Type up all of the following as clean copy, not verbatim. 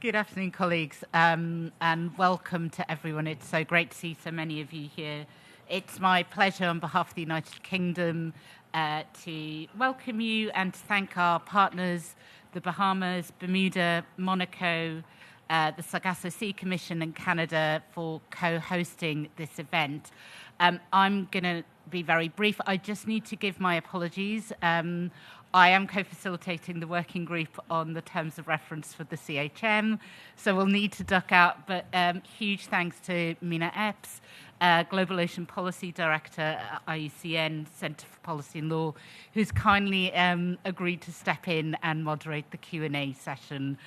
Good afternoon, colleagues, and welcome to everyone. It's so great to see so many of you here. It's my pleasure on behalf of the United Kingdom to welcome you and to thank our partners, the Bahamas, Bermuda, Monaco, the Sargasso Sea Commission and Canada for co-hosting this event. I'm going to be very brief. I just need to give my apologies. I am co-facilitating the working group on the terms of reference for the CHM, so we'll need to duck out, but huge thanks to Mina Epps, Global Ocean Policy Director at IUCN Centre for Policy and Law, who's kindly agreed to step in and moderate the Q&A session.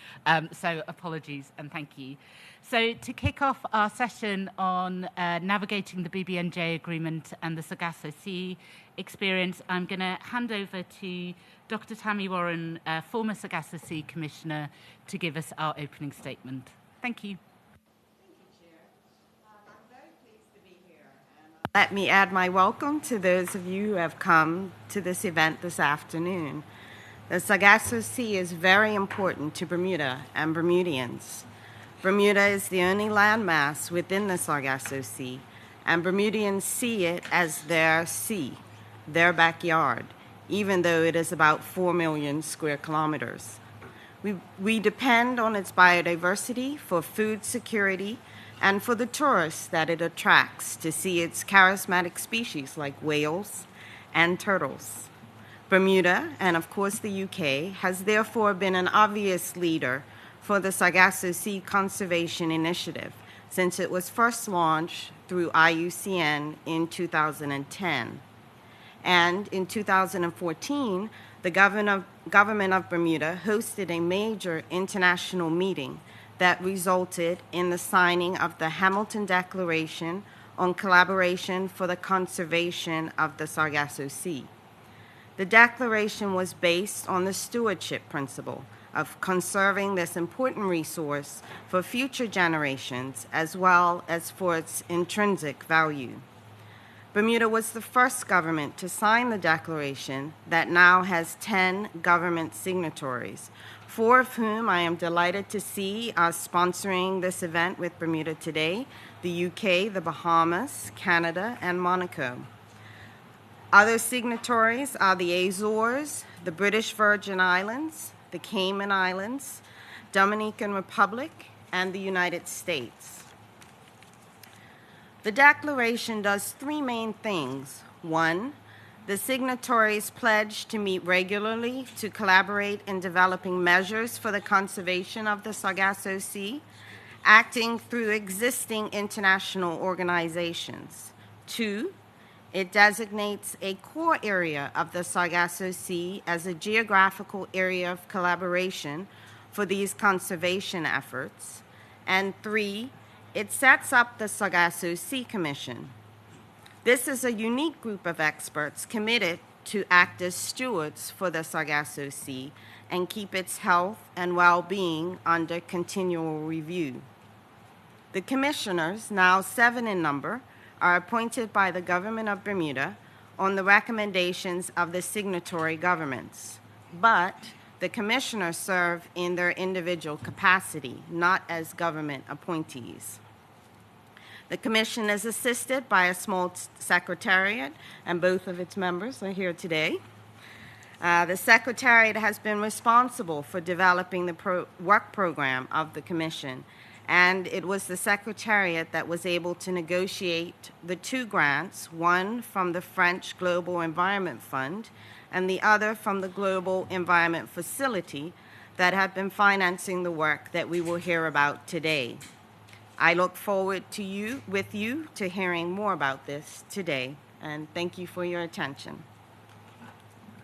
So apologies and thank you. So to kick off our session on navigating the BBNJ agreement and the Sargasso Sea experience, I'm going to hand over to Dr. Tammy Warren, former Sargasso Sea Commissioner, to give us our opening statement. Thank you. Let me add my welcome to those of you who have come to this event this afternoon. The Sargasso Sea is very important to Bermuda and Bermudians. Bermuda is the only landmass within the Sargasso Sea, and Bermudians see it as their sea, their backyard, even though it is about 4 million square kilometers. We depend on its biodiversity for food security and for the tourists that it attracts to see its charismatic species like whales and turtles. Bermuda, and of course the UK, has therefore been an obvious leader for the Sargasso Sea Conservation Initiative since it was first launched through IUCN in 2010. And in 2014, the government of Bermuda hosted a major international meeting that resulted in the signing of the Hamilton Declaration on Collaboration for the Conservation of the Sargasso Sea. The declaration was based on the stewardship principle of conserving this important resource for future generations as well as for its intrinsic value. Bermuda was the first government to sign the declaration that now has 10 government signatories, 4 of whom I am delighted to see are sponsoring this event with Bermuda today: the UK, the Bahamas, Canada, and Monaco. Other signatories are the Azores, the British Virgin Islands, the Cayman Islands, Dominican Republic, and the United States. The declaration does 3 main things. 1, the signatories pledge to meet regularly to collaborate in developing measures for the conservation of the Sargasso Sea, acting through existing international organizations. 2, it designates a core area of the Sargasso Sea as a geographical area of collaboration for these conservation efforts. And 3, it sets up the Sargasso Sea Commission. This is a unique group of experts committed to act as stewards for the Sargasso Sea and keep its health and well-being under continual review. The commissioners, now 7 in number, are appointed by the government of Bermuda on the recommendations of the signatory governments. But the commissioners serve in their individual capacity, not as government appointees. The commission is assisted by a small secretariat, and both of its members are here today. The secretariat has been responsible for developing the work program of the commission, and it was the secretariat that was able to negotiate the 2 grants, one from the French Global Environment Fund and the other from the Global Environment Facility, that have been financing the work that we will hear about today. I look forward to with you to hearing more about this today, and thank you for your attention.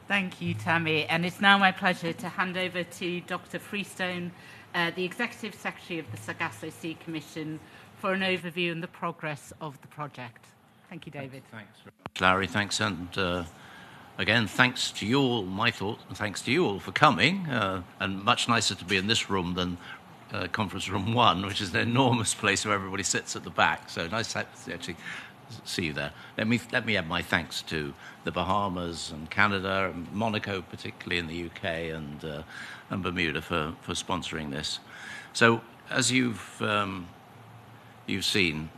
Thank you, Tammy. And it's now my pleasure to hand over to Dr. Freestone, the Executive Secretary of the Sargasso Sea Commission, for an overview and the progress of the project. Thank you, David. Thanks very much, Larry. Thanks. And again, thanks to you all, my thought, and thanks to you all for coming. And much nicer to be in this room than conference room 1, which is an enormous place where everybody sits at the back. So nice to actually see you there. Let me add my thanks to the Bahamas and Canada, and Monaco particularly in the UK, and Bermuda for sponsoring this. So as you've seen,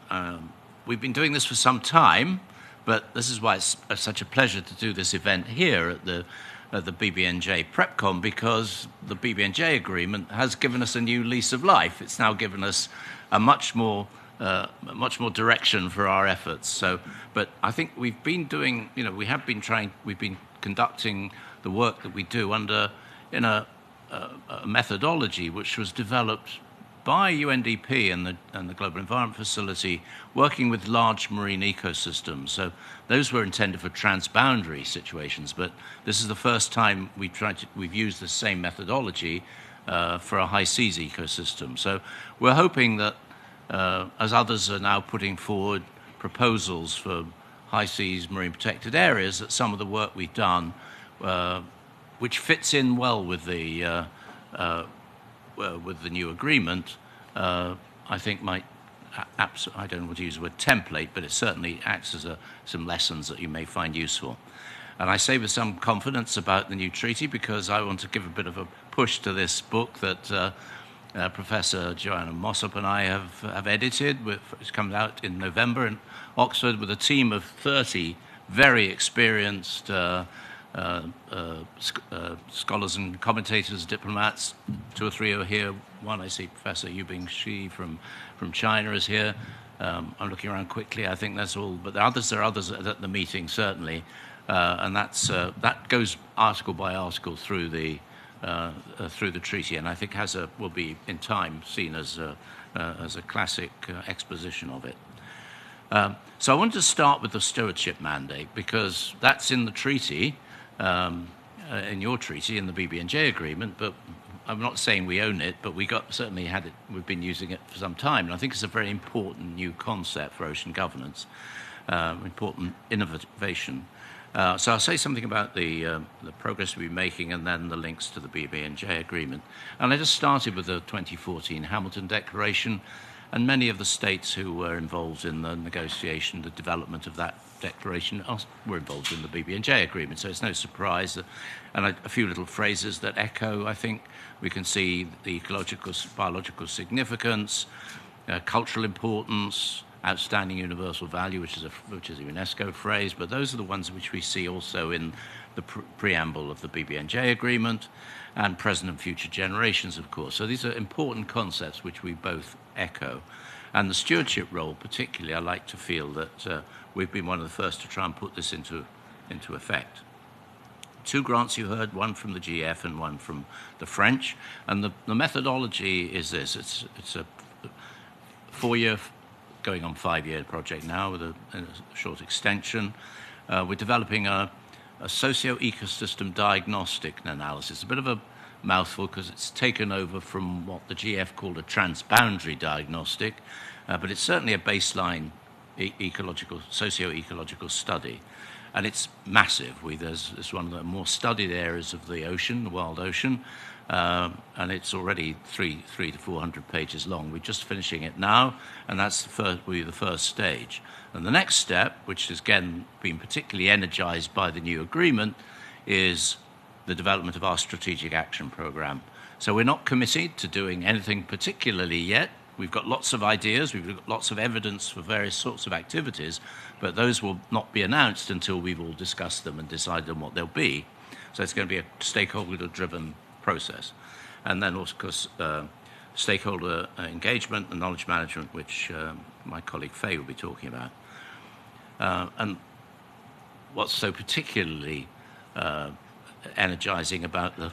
we've been doing this for some time, but this is why it's such a pleasure to do this event here at the BBNJ PrepCom, because the BBNJ agreement has given us a new lease of life. It's now given us a much more direction for our efforts. So, but I think we've been doing, we've been conducting the work that we do in a methodology which was developed by UNDP and the Global Environment Facility, working with large marine ecosystems. So those were intended for transboundary situations, but this is the first time we've used the same methodology for a high seas ecosystem. So we're hoping that as others are now putting forward proposals for high seas marine protected areas, that some of the work we've done, which fits in well with the new agreement, I think might, I don't want to use the word template, but it certainly acts as some lessons that you may find useful. And I say with some confidence about the new treaty because I want to give a bit of a push to this book that Professor Joanna Mossop and I have edited. It's coming out in November in Oxford with a team of 30 very experienced scholars and commentators, diplomats. 2 or 3 are here. One, I see Professor Yubing Shi from China is here. I'm looking around quickly. I think that's all. But there are others at the meeting, certainly. And that goes article by article through the treaty, and I think will be in time seen as a classic exposition of it. So I wanted to start with the stewardship mandate because that's in the treaty, in your treaty, in the BBNJ agreement. But I'm not saying we own it, but certainly had it. We've been using it for some time, and I think it's a very important new concept for ocean governance, important innovation. So I'll say something about the progress we've been making and then the links to the BBNJ agreement. And I just started with the 2014 Hamilton Declaration, and many of the states who were involved in the negotiation, the development of that declaration, were involved in the BBNJ agreement. So it's no surprise that, and a few little phrases that echo, I think, we can see the ecological, biological significance, cultural importance, outstanding universal value, which is a UNESCO phrase, but those are the ones which we see also in the preamble of the BBNJ agreement, and present and future generations, of course. So these are important concepts which we both echo. And the stewardship role, particularly, I like to feel that we've been one of the first to try and put this into effect. 2 grants you heard, one from the GF and one from the French. And the methodology is this. It's a 4-year, going on 5-year project now with a short extension. We're developing a socio-ecosystem diagnostic analysis. A bit of a mouthful because it's taken over from what the GF called a transboundary diagnostic, but it's certainly a baseline socio-ecological study. And it's massive. It's one of the more studied areas of the ocean, the wild ocean, and it's already 300 to 400 pages long. We're just finishing it now, and that's will be the first stage. And the next step, which has again been particularly energized by the new agreement, is the development of our strategic action program. So we're not committed to doing anything particularly yet. We've got lots of ideas, we've got lots of evidence for various sorts of activities, but those will not be announced until we've all discussed them and decided on what they'll be. So it's going to be a stakeholder-driven process. And then, of course, stakeholder engagement and knowledge management, which my colleague Faye will be talking about. And what's so particularly energizing about the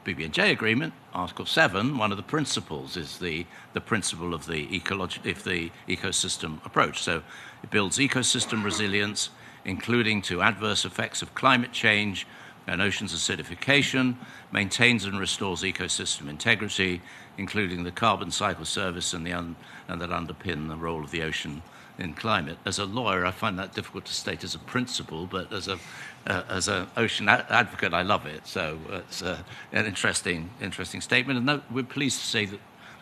BBNJ agreement, Article 7, one of the principles is the principle of the ecosystem approach. So it builds ecosystem resilience, including to adverse effects of climate change and oceans acidification, maintains and restores ecosystem integrity, including the carbon cycle service and that underpin the role of the ocean in climate. As a lawyer, I find that difficult to state as a principle, but as an ocean advocate, I love it. So it's an interesting statement. And we're pleased to say that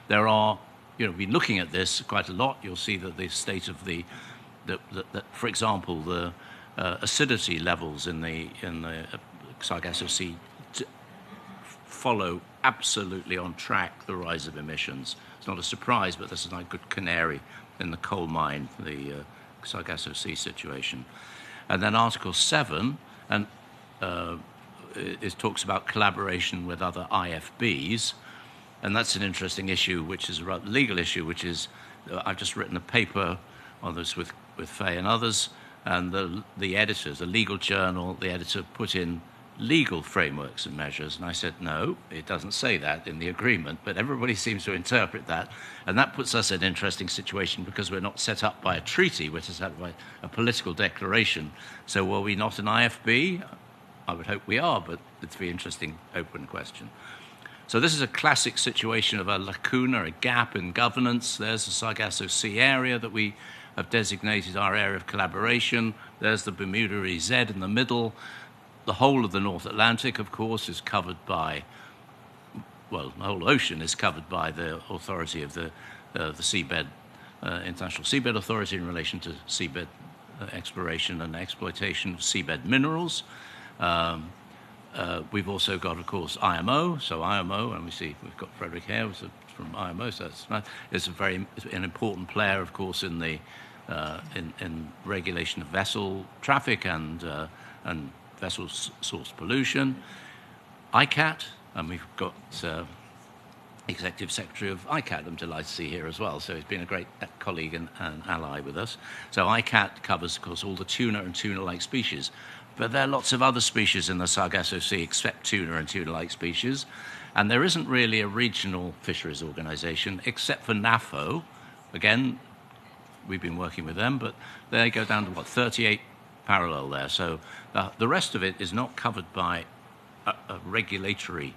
there are, we've been looking at this quite a lot. You'll see that the state of the for example, the acidity levels in the Sargasso Sea follow absolutely on track the rise of emissions. It's not a surprise, but this is like a good canary in the coal mine, the Sargasso Sea situation. And then Article 7 it talks about collaboration with other IFBs, and that's an interesting issue, which is a legal issue, which is I've just written a paper on this with Faye and others, and the editors, the legal journal, the editor put in legal frameworks and measures, and I said, no, it doesn't say that in the agreement, but everybody seems to interpret that, and that puts us in an interesting situation because we're not set up by a treaty, we're set up by a political declaration. So were we not an IFB? I would hope we are, but it's a very interesting open question. So this is a classic situation of a lacuna, a gap in governance. There's the Sargasso Sea area that we have designated our area of collaboration. There's the Bermuda EZ in the middle. The whole of the North Atlantic, of course, is covered by, well, the whole ocean is covered by the authority of the seabed, International Seabed Authority in relation to seabed exploration and exploitation of seabed minerals. We've also got, of course, IMO. So IMO, and we've got Frederick here from IMO. So it's an important player, of course, in the in regulation of vessel traffic and vessel source pollution. ICAT, and we've got Executive Secretary of ICAT, I'm delighted to see here as well. So he's been a great colleague and ally with us. So ICAT covers, of course, all the tuna and tuna-like species. But there are lots of other species in the Sargasso Sea except tuna and tuna-like species. And there isn't really a regional fisheries organization except for NAFO. Again, we've been working with them, but they go down to, 38 parallel there. So the rest of it is not covered by a regulatory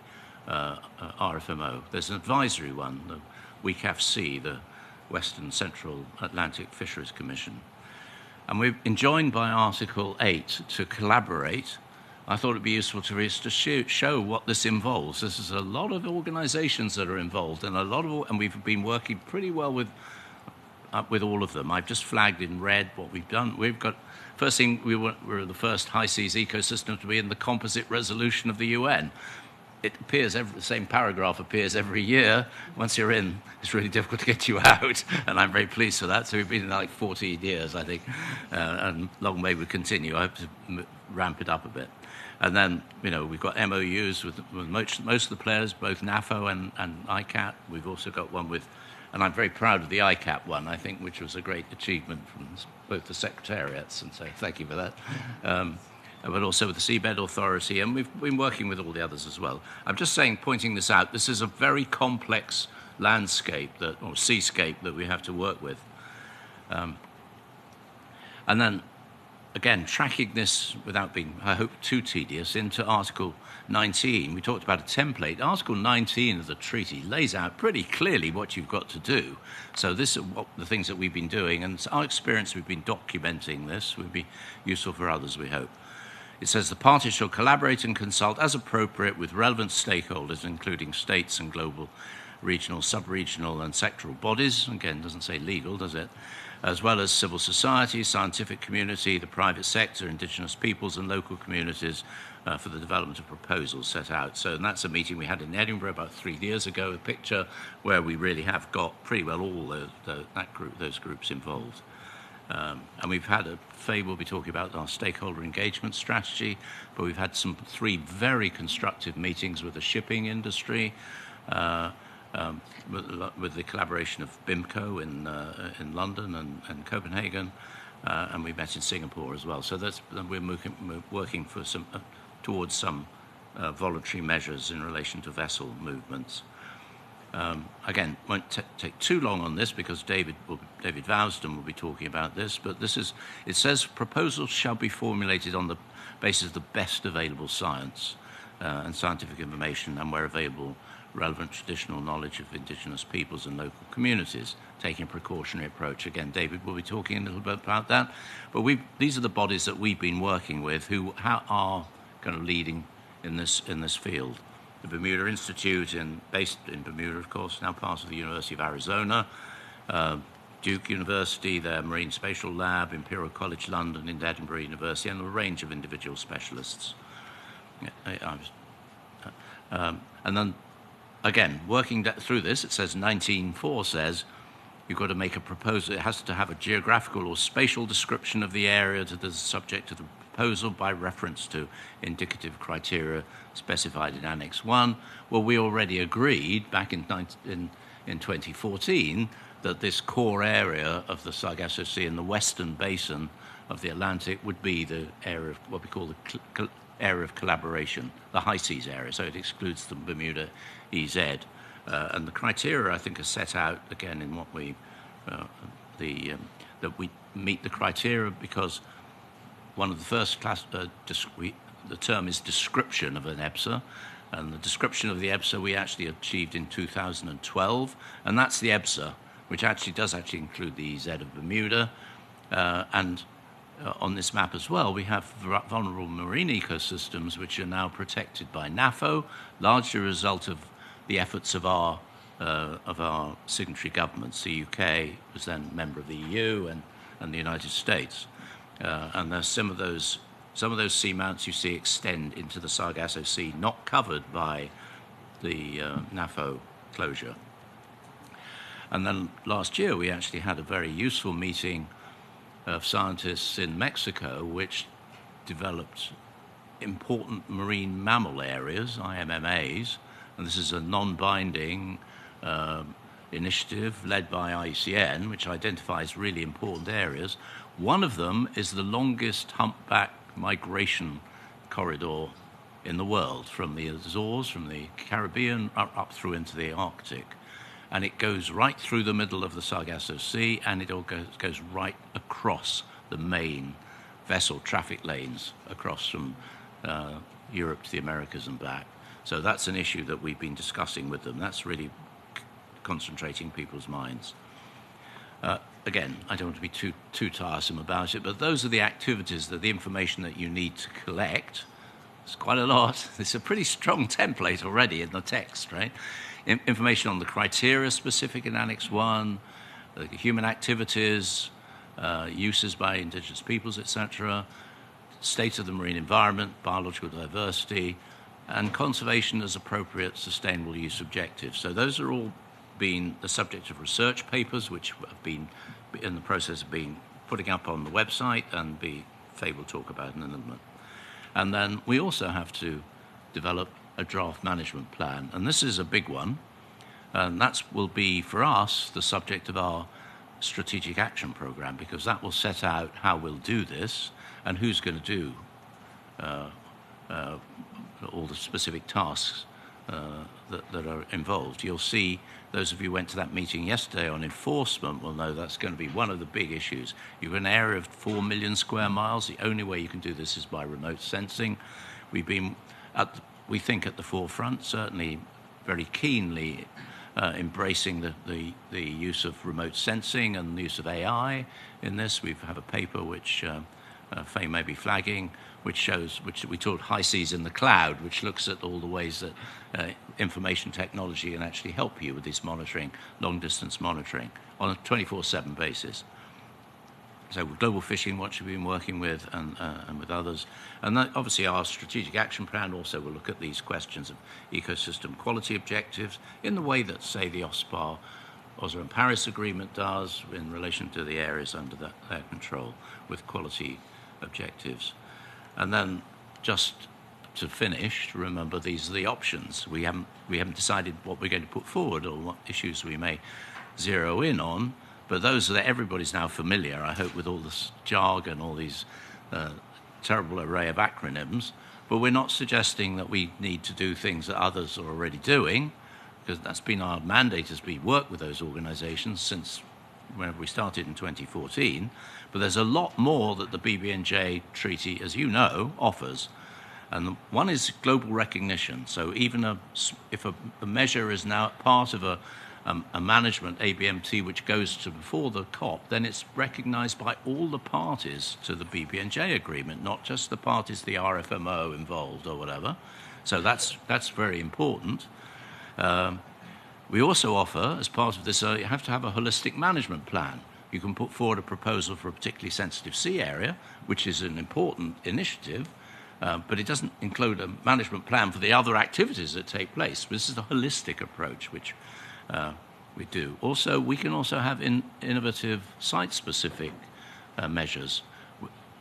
RFMO. There's an advisory one, the WCAFC, the Western Central Atlantic Fisheries Commission. And we're enjoined by Article 8 to collaborate. I thought it'd be useful to show what this involves. This is a lot of organizations that are involved, and and we've been working pretty well with all of them. I've just flagged in red what we've done. We've got, first thing, we're the first high seas ecosystem to be in the composite resolution of the UN. It appears, the same paragraph appears every year. Once you're in, it's really difficult to get you out, and I'm very pleased for that. So we've been in like 14 years, I think, and long may we continue. I hope to ramp it up a bit. And then, we've got MOUs with most of the players, both NAFO and ICAT. We've also got one with, and I'm very proud of the ICAT one, I think, which was a great achievement from both the secretariats, and so thank you for that. But also with the Seabed Authority, and we've been working with all the others as well. I'm just pointing this out, this is a very complex landscape, or seascape, that we have to work with. And then, again, tracking this without being, I hope, too tedious, into Article 19. We talked about a template. Article 19 of the treaty lays out pretty clearly what you've got to do. So this is the things that we've been doing, and it's our experience, we've been documenting this. Would be useful for others, we hope. It says the parties shall collaborate and consult as appropriate with relevant stakeholders, including states and global, regional, sub-regional and sectoral bodies. Again, doesn't say legal, does it? As well as civil society, scientific community, the private sector, indigenous peoples and local communities for the development of proposals set out. So and that's a meeting we had in Edinburgh about 3 years ago, a picture where we really have got pretty well all those groups involved. And we've had Faye will be talking about our stakeholder engagement strategy, but we've had 3 very constructive meetings with the shipping industry, with the collaboration of BIMCO in London and Copenhagen, and we met in Singapore as well. So we're working for towards some voluntary measures in relation to vessel movements. Again, won't take too long on this because David Vousden will be talking about this, but it says proposals shall be formulated on the basis of the best available science and scientific information, and where available, relevant traditional knowledge of indigenous peoples and local communities, taking a precautionary approach. Again, David will be talking a little bit about that, but these are the bodies that we've been working with who are kind of leading in this field. The Bermuda Institute, based in Bermuda, of course, now part of the University of Arizona, Duke University, their Marine Spatial Lab, Imperial College London, and Edinburgh University, and a range of individual specialists. And then, again, working through this, it says 19.4 says you've got to make a proposal. It has to have a geographical or spatial description of the area that is subject to the proposal by reference to indicative criteria specified in Annex 1. Well, we already agreed back in 2014 that this core area of the Sargasso Sea in the western basin of the Atlantic would be the area of what we call the area of collaboration, the high seas area. So it excludes the Bermuda EZ. And the criteria, I think, are set out again in what we that we meet the criteria because one of the first class the term is description of an EBSA, and the description of the EBSA we actually achieved in 2012, and that's the EBSA, which does include the EZ of Bermuda, and on this map as well, we have vulnerable marine ecosystems which are now protected by NAFO, largely a result of the efforts of our signatory governments. The UK was then a member of the EU and the United States, and there's some of those seamounts you see extend into the Sargasso Sea, not covered by the NAFO closure. And then last year we actually had a very useful meeting of scientists in Mexico which developed important marine mammal areas, IMMAs, and this is a non-binding initiative led by IUCN, which identifies really important areas. One of them is the longest humpback migration corridor in the world, from the Azores, from the Caribbean, up through into the Arctic. And it goes right through the middle of the Sargasso Sea, and it all goes right across the main vessel traffic lanes across from Europe to the Americas and back. So that's an issue that we've been discussing with them. That's really concentrating people's minds. Again, I don't want to be too tiresome about it, but those are the activities, the information that you need to collect. It's quite a lot. It's a pretty strong template already in the text, right? Information on the criteria specific in Annex 1, the human activities, uses by indigenous peoples, etc., state of the marine environment, biological diversity, and conservation as appropriate sustainable use objectives. So those are all been the subject of research papers, which have been in the process of being putting up on the website, and Faye will talk about in a moment. And then we also have to develop a draft management plan, and this is a big one, and that will be for us the subject of our strategic action program, because that will set out how we'll do this and who's going to do all the specific tasks that are involved. You'll see, those of you who went to that meeting yesterday on enforcement will know that's going to be one of the big issues. You've got an area of 4 million square miles. The only way you can do this is by remote sensing. We've been, we think, at the forefront, certainly very keenly embracing the use of remote sensing and the use of AI in this. We have a paper which Faye may be flagging, which we call High Seas in the Cloud, which looks at all the ways that information technology can actually help you with this monitoring, long-distance monitoring, on a 24/7 basis. So with Global Fishing Watch we've been working with, and with others. And that, obviously our strategic action plan also will look at these questions of ecosystem quality objectives in the way that, say, the OSPAR, Oslo and Paris Agreement does in relation to the areas under their control with quality objectives. And then just to finish, remember these are the options. We haven't decided what we're going to put forward or what issues we may zero in on, but those are that everybody's now familiar, I hope, with all this jargon, all these terrible array of acronyms. But we're not suggesting that we need to do things that others are already doing, because that's been our mandate as we work with those organizations since whenever we started in 2014. But there's a lot more that the BBNJ treaty, as you know, offers. And one is global recognition. So even if a measure is now part of a management ABMT which goes to before the COP, then it's recognized by all the parties to the BBNJ agreement, not just the parties, the RFMO involved or whatever. So that's very important. We also offer, as part of this, you have to have a holistic management plan. You can put forward a proposal for a particularly sensitive sea area, which is an important initiative, but it doesn't include a management plan for the other activities that take place. This is a holistic approach, which we do. Also, we can also have innovative site-specific measures.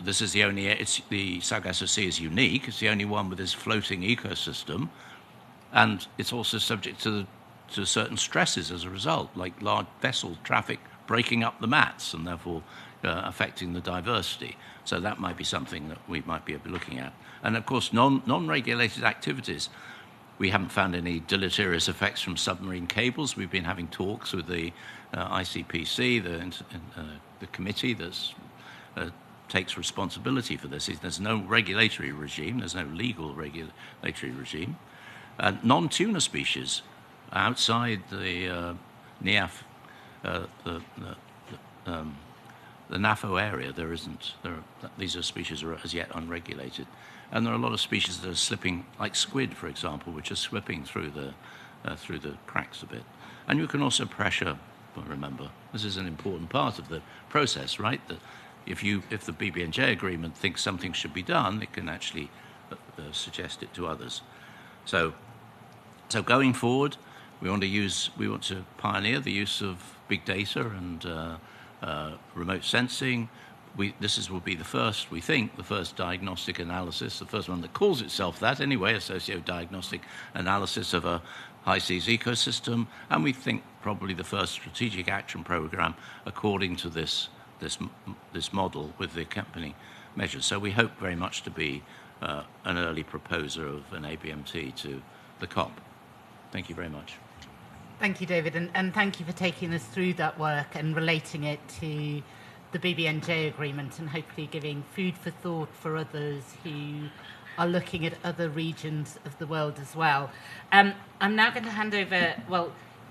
This is the only, the Sargasso Sea is unique. It's the only one with this floating ecosystem, and it's also subject to certain stresses as a result, like large vessel traffic breaking up the mats and therefore affecting the diversity. So that might be something that we might be looking at. And of course, non-regulated activities. We haven't found any deleterious effects from submarine cables. We've been having talks with the ICPC, the committee that takes responsibility for this. There's no regulatory regime. There's no legal regulatory regime. Non-tuna species outside the NIAF, the NAFO area, there isn't. These are species are as yet unregulated. And there are a lot of species that are slipping, like squid, for example, which are slipping through the cracks a bit. And you can also pressure, remember, this is an important part of the process, right? That if the BBNJ agreement thinks something should be done, it can actually suggest it to others. So going forward, we want to pioneer the use of big data and remote sensing. Will be the first, we think, the first diagnostic analysis, the first one that calls itself that anyway, a socio-diagnostic analysis of a high seas ecosystem, and we think probably the first strategic action program according to this model with the accompanying measures. So we hope very much to be an early proposer of an ABMT to the COP. Thank you very much. Thank you, David, and thank you for taking us through that work and relating it to the BBNJ agreement and hopefully giving food for thought for others who are looking at other regions of the world as well. I'm now going to hand over,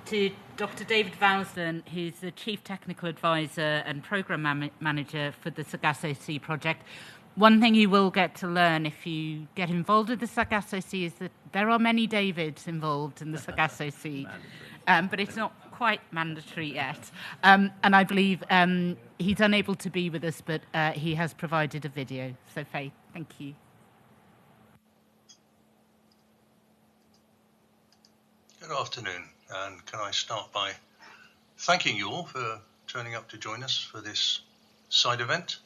to Dr. David Valsden, who's the Chief Technical Advisor and Programme Manager for the Sargasso Sea project. One thing you will get to learn if you get involved with the Sargasso Sea is that there are many Davids involved in the Sargasso Sea, but it's not quite mandatory yet. And I believe he's unable to be with us, but he has provided a video. So, Faith, thank you. Good afternoon, and can I start by thanking you all for turning up to join us for this side event.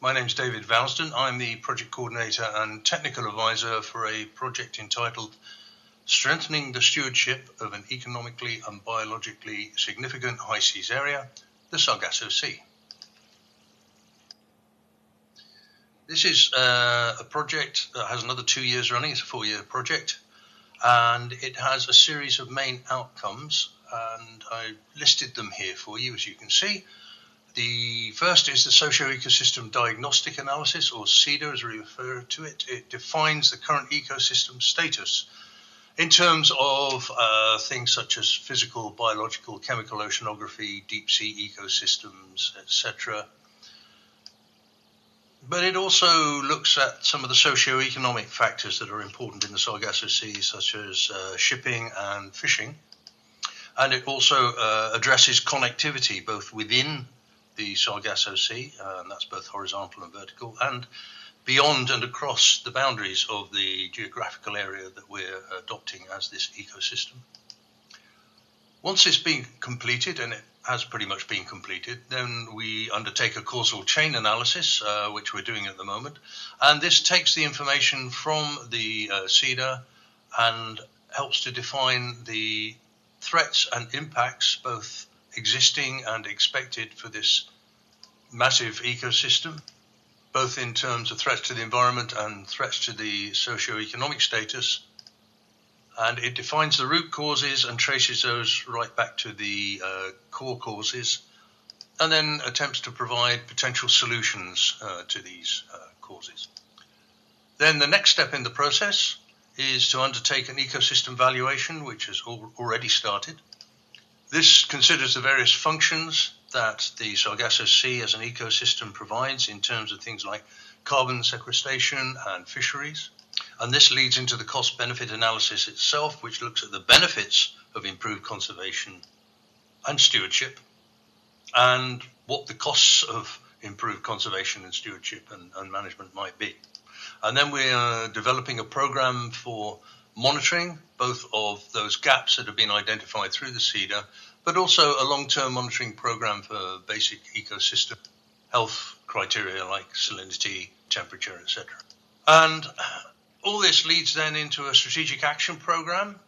My name's David Valsden. I'm the project coordinator and technical advisor for a project entitled Strengthening the Stewardship of an Economically and Biologically Significant High Seas Area, the Sargasso Sea. This is a project that has another 2 years running. It's a 4-year project, and it has a series of main outcomes, and I listed them here for you, as you can see. The first is the socio-ecosystem diagnostic analysis, or SEDA as we refer to it. It defines the current ecosystem status in terms of things such as physical, biological, chemical oceanography, deep sea ecosystems, etc. But it also looks at some of the socio-economic factors that are important in the Sargasso Sea, such as shipping and fishing. And it also addresses connectivity, both within the Sargasso Sea, and that's both horizontal and vertical, and beyond and across the boundaries of the geographical area that we're adopting as this ecosystem. Once it's been completed, and it has pretty much been completed, then we undertake a causal chain analysis, which we're doing at the moment, and this takes the information from the SEDA and helps to define the threats and impacts, both existing and expected, for this massive ecosystem, both in terms of threats to the environment and threats to the socio-economic status. And it defines the root causes and traces those right back to the core causes, and then attempts to provide potential solutions to these causes. Then the next step in the process is to undertake an ecosystem valuation, which has already started. This considers the various functions that the Sargasso Sea as an ecosystem provides in terms of things like carbon sequestration and fisheries. And this leads into the cost-benefit analysis itself, which looks at the benefits of improved conservation and stewardship. And what the costs of improved conservation and stewardship and management might be. And then we are developing a program for monitoring both of those gaps that have been identified through the SEDA, but also a long-term monitoring program for basic ecosystem health criteria like salinity, temperature, etc. And all this leads then into a strategic action program,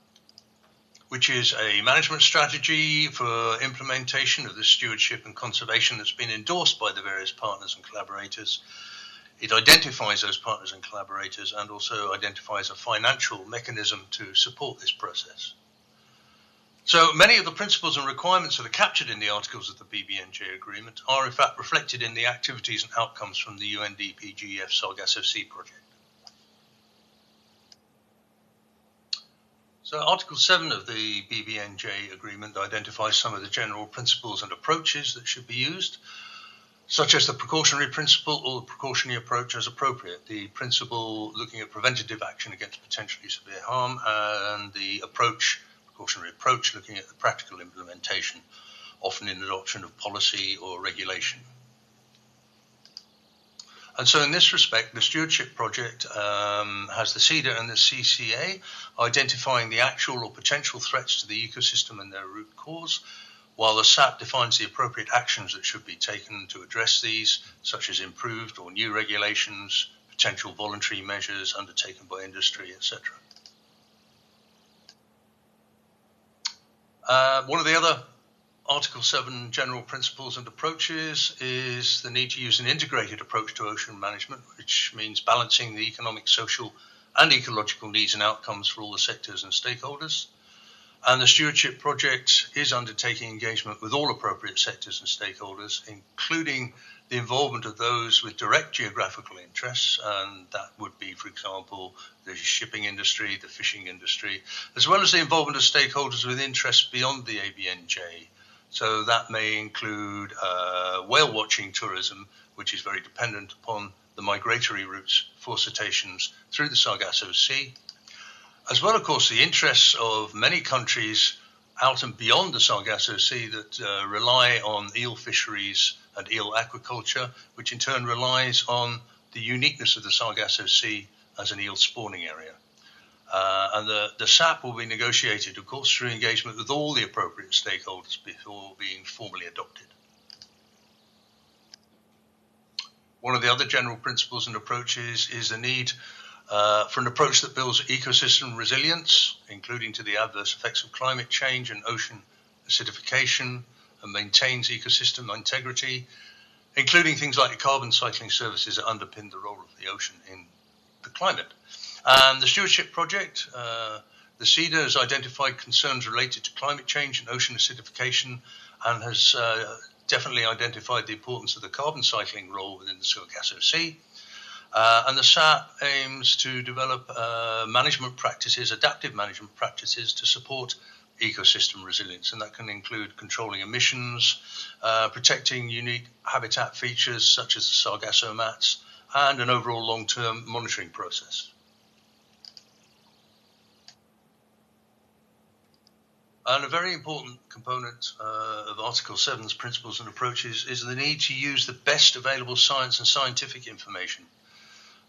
which is a management strategy for implementation of the stewardship and conservation that's been endorsed by the various partners and collaborators. It identifies those partners and collaborators and also identifies a financial mechanism to support this process. So many of the principles and requirements that are captured in the articles of the BBNJ agreement are in fact reflected in the activities and outcomes from the UNDP-GEF Sargasso Sea project. So Article 7 of the BBNJ agreement identifies some of the general principles and approaches that should be used, such as the precautionary principle or the precautionary approach as appropriate, the principle looking at preventative action against potentially severe harm, and the precautionary approach looking at the practical implementation, often in adoption of policy or regulation. And so in this respect, the stewardship project has the SEDA and the CCA identifying the actual or potential threats to the ecosystem and their root cause, while the SAP defines the appropriate actions that should be taken to address these, such as improved or new regulations, potential voluntary measures undertaken by industry, etc. One of the other Article 7 general principles and approaches is the need to use an integrated approach to ocean management, which means balancing the economic, social, and ecological needs and outcomes for all the sectors and stakeholders. And the stewardship project is undertaking engagement with all appropriate sectors and stakeholders, including the involvement of those with direct geographical interests, and that would be, for example, the shipping industry, the fishing industry, as well as the involvement of stakeholders with interests beyond the ABNJ. So that may include whale watching tourism, which is very dependent upon the migratory routes for cetaceans through the Sargasso Sea, as well, of course, the interests of many countries out and beyond the Sargasso Sea that rely on eel fisheries and eel aquaculture, which in turn relies on the uniqueness of the Sargasso Sea as an eel spawning area. And the SAP will be negotiated, of course, through engagement with all the appropriate stakeholders before being formally adopted. One of the other general principles and approaches is the need for an approach that builds ecosystem resilience, including to the adverse effects of climate change and ocean acidification, and maintains ecosystem integrity, including things like the carbon cycling services that underpin the role of the ocean in the climate. And the stewardship project, the SEDA has identified concerns related to climate change and ocean acidification, and has definitely identified the importance of the carbon cycling role within the Sargasso Sea. And the SAP aims to develop management practices, adaptive management practices to support ecosystem resilience, and that can include controlling emissions, protecting unique habitat features such as the Sargasso mats, and an overall long-term monitoring process. And a very important component of Article 7's principles and approaches is the need to use the best available science and scientific information.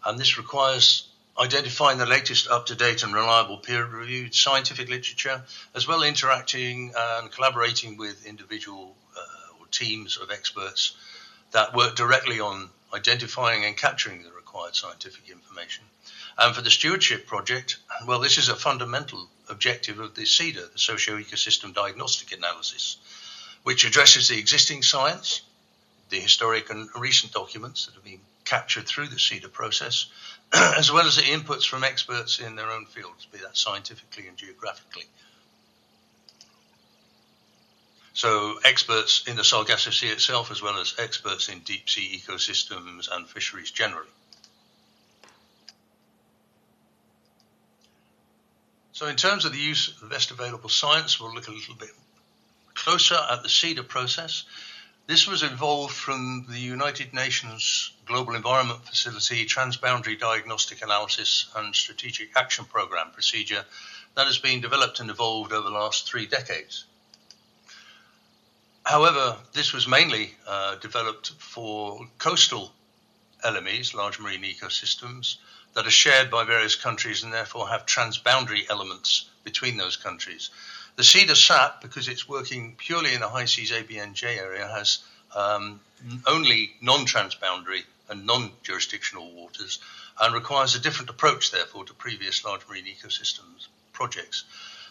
And this requires identifying the latest up-to-date and reliable peer-reviewed scientific literature, as well as interacting and collaborating with individual or teams of experts that work directly on identifying and capturing the required scientific information. And for the stewardship project, well, this is a fundamental objective of the SEDA, the socio-ecosystem diagnostic analysis, which addresses the existing science, the historic and recent documents that have been captured through the SEDA process, as well as the inputs from experts in their own fields, be that scientifically and geographically. So experts in the Sargasso Sea itself, as well as experts in deep sea ecosystems and fisheries generally. So in terms of the use of the best available science, we'll look a little bit closer at the SEDA process. This was evolved from the United Nations Global Environment Facility Transboundary Diagnostic Analysis and Strategic Action Program procedure that has been developed and evolved over the last 3 decades. However, this was mainly developed for coastal LMEs, large marine ecosystems, that are shared by various countries and therefore have transboundary elements between those countries. The SEDA SAP, because it's working purely in the high seas ABNJ area, has only non-transboundary and non-jurisdictional waters and requires a different approach, therefore, to previous large marine ecosystems projects.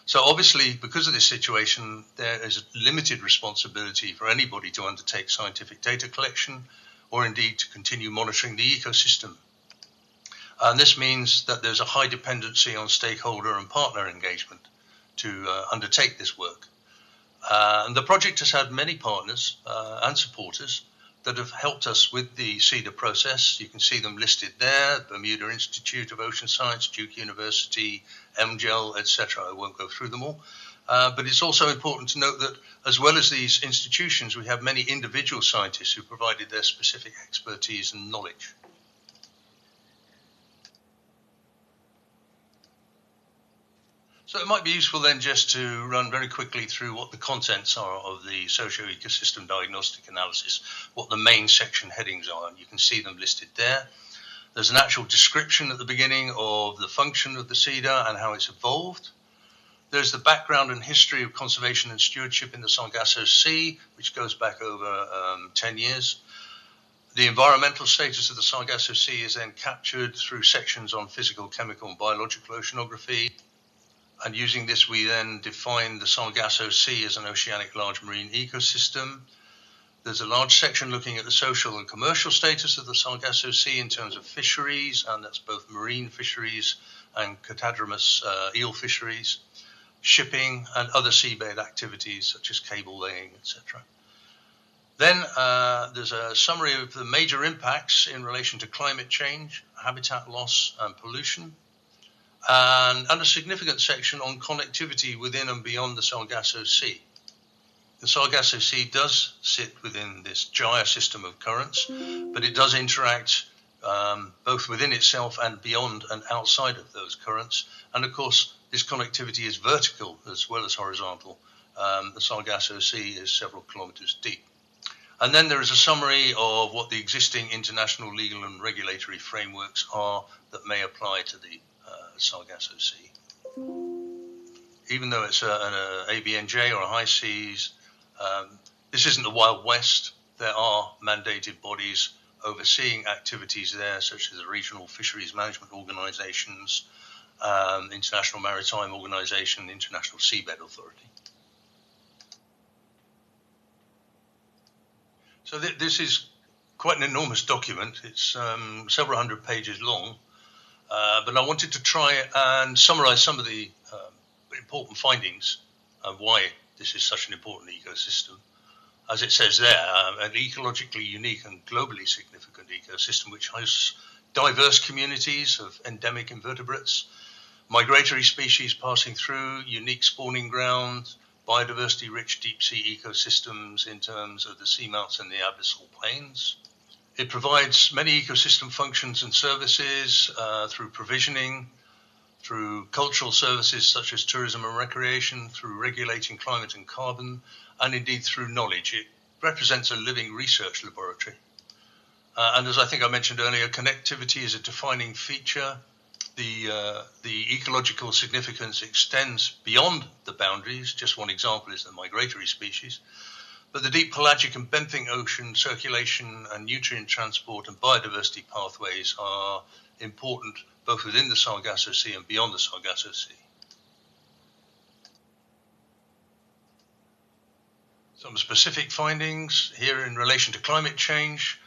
So obviously, because of this situation, there is a limited responsibility for anybody to undertake scientific data collection or indeed to continue monitoring the ecosystem. And this means that there's a high dependency on stakeholder and partner engagement to undertake this work. And the project has had many partners and supporters that have helped us with the SEDA process. You can see them listed there: Bermuda Institute of Ocean Science, Duke University, MGEL, etc. I won't go through them all. But it's also important to note that as well as these institutions, we have many individual scientists who provided their specific expertise and knowledge. So it might be useful then just to run very quickly through what the contents are of the socio-ecosystem diagnostic analysis, what the main section headings are, and you can see them listed there. There's an actual description at the beginning of the function of the SEDA and how it's evolved. There's the background and history of conservation and stewardship in the Sargasso Sea, which goes back over 10 years. The environmental status of the Sargasso Sea is then captured through sections on physical, chemical, and biological oceanography. And using this, we then define the Sargasso Sea as an oceanic large marine ecosystem. There's a large section looking at the social and commercial status of the Sargasso Sea in terms of fisheries, and that's both marine fisheries and catadromous eel fisheries, shipping, and other seabed activities such as cable laying, etc. Then there's a summary of the major impacts in relation to climate change, habitat loss, and pollution. And a significant section on connectivity within and beyond the Sargasso Sea. The Sargasso Sea does sit within this gyre system of currents, but it does interact both within itself and beyond and outside of those currents. And of course, this connectivity is vertical as well as horizontal. The Sargasso Sea is several kilometers deep. And then there is a summary of what the existing international legal and regulatory frameworks are that may apply to the Sargasso Sea. Even though it's an ABNJ or a high seas, this isn't the Wild West. There are mandated bodies overseeing activities there, such as the regional fisheries management organizations, International Maritime Organization, International Seabed Authority. So this is quite an enormous document. It's several hundred pages long. But I wanted to try and summarize some of the important findings of why this is such an important ecosystem. As it says there, an ecologically unique and globally significant ecosystem which hosts diverse communities of endemic invertebrates, migratory species passing through, unique spawning grounds, biodiversity-rich deep-sea ecosystems in terms of the seamounts and the abyssal plains. It provides many ecosystem functions and services through provisioning, through cultural services such as tourism and recreation, through regulating climate and carbon, and indeed through knowledge. It represents a living research laboratory. And as I think I mentioned earlier, connectivity is a defining feature. The ecological significance extends beyond the boundaries. Just one example is the migratory species. But the deep pelagic and benthic ocean circulation and nutrient transport and biodiversity pathways are important both within the Sargasso Sea and beyond the Sargasso Sea. Some specific findings here in relation to climate change.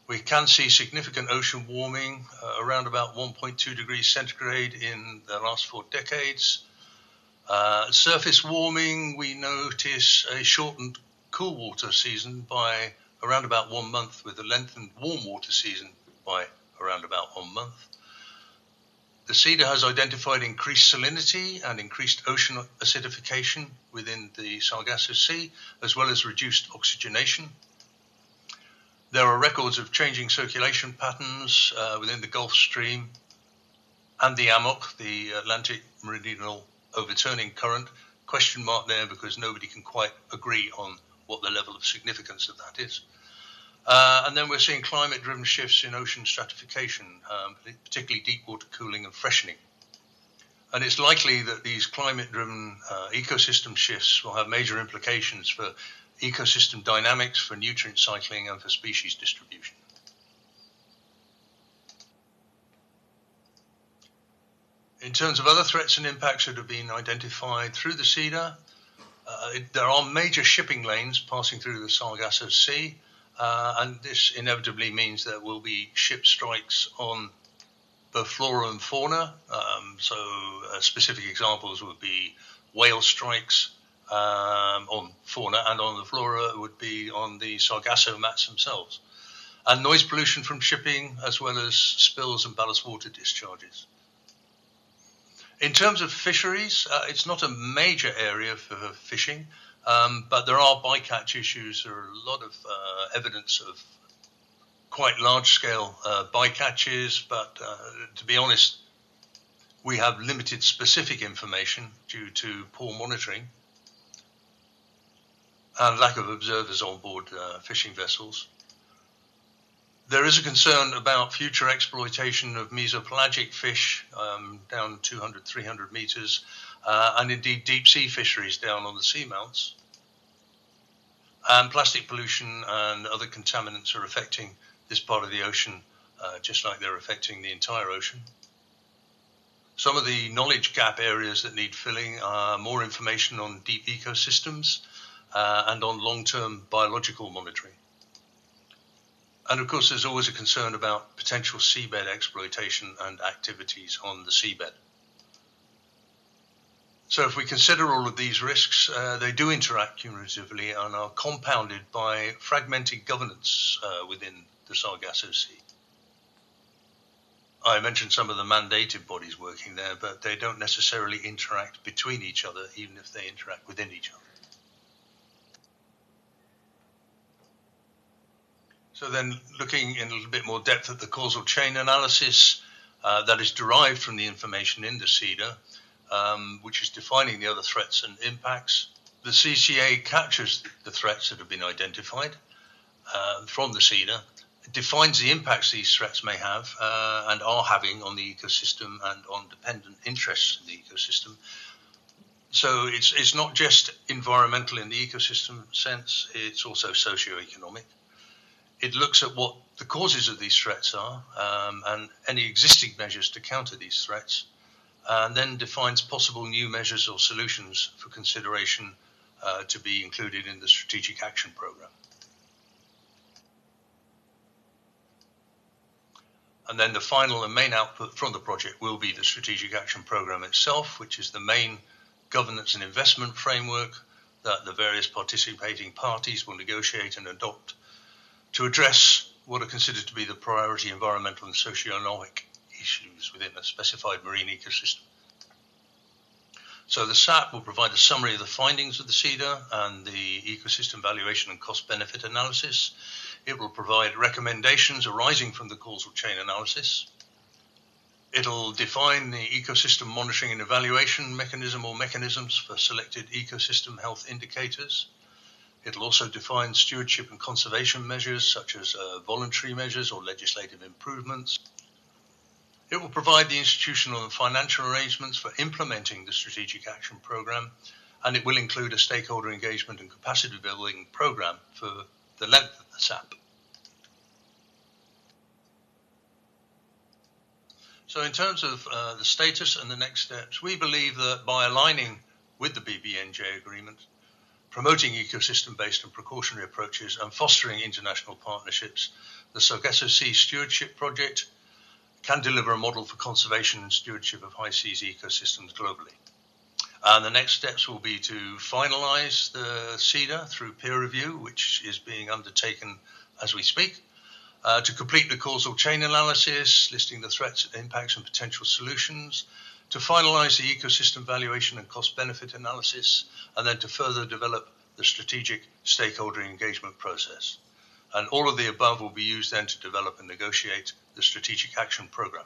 We can see significant ocean warming, around about 1.2 degrees centigrade in the last 4 decades. Surface warming, we notice a shortened cool water season by around about 1 month, with a lengthened warm water season by around about 1 month. The SEDA has identified increased salinity and increased ocean acidification within the Sargasso Sea, as well as reduced oxygenation. There are records of changing circulation patterns within the Gulf Stream and the AMOC, the Atlantic Meridional Overturning Current. Question mark there because nobody can quite agree on what the level of significance of that is. And then we're seeing climate-driven shifts in ocean stratification, particularly deep water cooling and freshening. And it's likely that these climate-driven ecosystem shifts will have major implications for ecosystem dynamics, for nutrient cycling, and for species distribution. In terms of other threats and impacts that have been identified through the SEDA, there are major shipping lanes passing through the Sargasso Sea, and this inevitably means there will be ship strikes on both flora and fauna. Specific examples would be whale strikes on fauna, and on the flora would be on the Sargasso mats themselves. And noise pollution from shipping, as well as spills and ballast water discharges. In terms of fisheries, it's not a major area for fishing, but there are bycatch issues. There are a lot of evidence of quite large-scale bycatches, but to be honest, we have limited specific information due to poor monitoring and lack of observers on board fishing vessels. There is a concern about future exploitation of mesopelagic fish down 200, 300 meters, and indeed deep sea fisheries down on the seamounts. And plastic pollution and other contaminants are affecting this part of the ocean, just like they're affecting the entire ocean. Some of the knowledge gap areas that need filling are more information on deep ecosystems and on long-term biological monitoring. And of course, there's always a concern about potential seabed exploitation and activities on the seabed. So if we consider all of these risks, they do interact cumulatively and are compounded by fragmented governance within the Sargasso Sea. I mentioned some of the mandated bodies working there, but they don't necessarily interact between each other, even if they interact within each other. So then looking in a little bit more depth at the causal chain analysis that is derived from the information in the SEDA, which is defining the other threats and impacts. The CCA captures the threats that have been identified from the SEDA, defines the impacts these threats may have and are having on the ecosystem and on dependent interests in the ecosystem. So it's not just environmental in the ecosystem sense, it's also socio-economic. It looks at what the causes of these threats are and any existing measures to counter these threats, and then defines possible new measures or solutions for consideration to be included in the Strategic Action Programme. And then the final and main output from the project will be the Strategic Action Programme itself, which is the main governance and investment framework that the various participating parties will negotiate and adopt to address what are considered to be the priority environmental and socio-economic issues within a specified marine ecosystem. So the SAP will provide a summary of the findings of the SEDA and the ecosystem valuation and cost-benefit analysis. It will provide recommendations arising from the causal chain analysis. It'll define the ecosystem monitoring and evaluation mechanism or mechanisms for selected ecosystem health indicators. It'll also define stewardship and conservation measures such as voluntary measures or legislative improvements. It will provide the institutional and financial arrangements for implementing the Strategic Action Programme, and it will include a stakeholder engagement and capacity building programme for the length of the SAP. So in terms of the status and the next steps, we believe that by aligning with the BBNJ agreement, promoting ecosystem-based and precautionary approaches and fostering international partnerships, the Sargasso Sea Stewardship Project can deliver a model for conservation and stewardship of high seas ecosystems globally. And the next steps will be to finalize the SEDA through peer review, which is being undertaken as we speak, to complete the causal chain analysis, listing the threats, impacts, and potential solutions, to finalize the ecosystem valuation and cost-benefit analysis, and then to further develop the strategic stakeholder engagement process. And all of the above will be used then to develop and negotiate the Strategic Action Programme.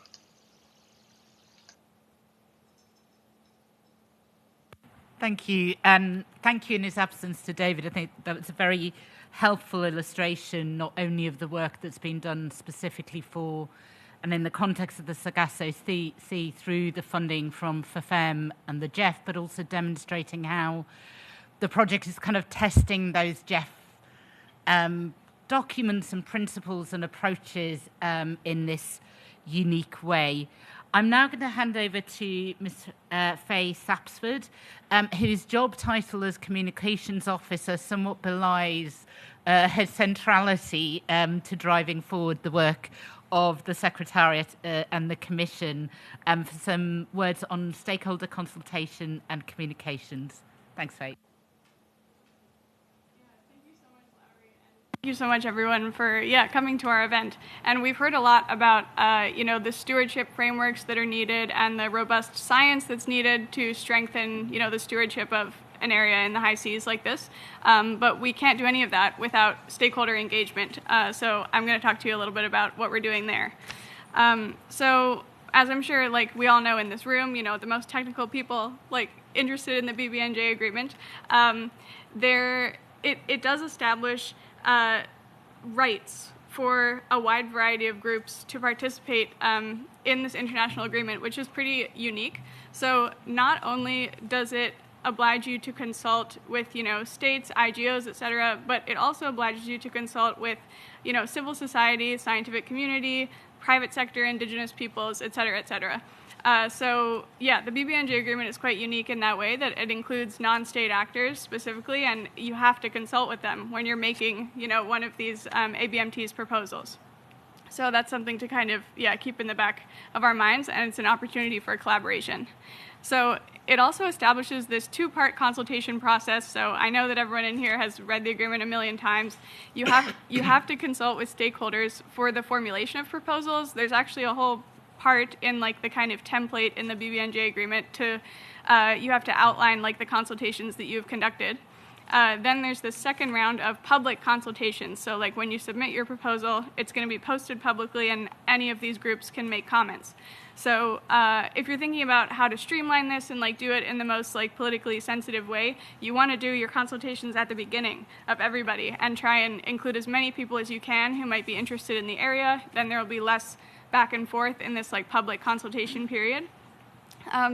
Thank you. And thank you in his absence to David. I think that was a very helpful illustration, not only of the work that's been done specifically for and in the context of the Sargasso Sea through the funding from FFM and the GEF, but also demonstrating how the project is kind of testing those GEF documents and principles and approaches in this unique way. I'm now going to hand over to Ms. Faye Sapsford, whose job title as Communications Officer somewhat belies her centrality to driving forward the work of the Secretariat and the Commission, for some words on stakeholder consultation and communications. Thanks, Faye. Thank you so much, everyone, for coming to our event. And we've heard a lot about the stewardship frameworks that are needed and the robust science that's needed to strengthen the stewardship of an area in the high seas like this. But we can't do any of that without stakeholder engagement. So I'm going to talk to you a little bit about what we're doing there. So as I'm sure we all know in this room, the most technical people interested in the BBNJ agreement, it does establish rights for a wide variety of groups to participate in this international agreement, which is pretty unique. So not only does it oblige you to consult with, states, IGOs, et cetera, but it also obliges you to consult with, civil society, scientific community, private sector, indigenous peoples, et cetera, et cetera. So the BBNJ agreement is quite unique in that way that it includes non-state actors specifically, and you have to consult with them when you're making, one of these ABMT's proposals. So that's something to kind of, keep in the back of our minds, and it's an opportunity for collaboration. So it also establishes this two-part consultation process. So I know that everyone in here has read the agreement a million times. You have to consult with stakeholders for the formulation of proposals. There's actually a whole part in the kind of template in the BBNJ agreement to you have to outline the consultations that you've conducted. Then there's the second round of public consultations. So when you submit your proposal, it's going to be posted publicly and any of these groups can make comments. So if you're thinking about how to streamline this and do it in the most politically sensitive way, you want to do your consultations at the beginning of everybody and try and include as many people as you can who might be interested in the area. Then there will be less back and forth in this public consultation period.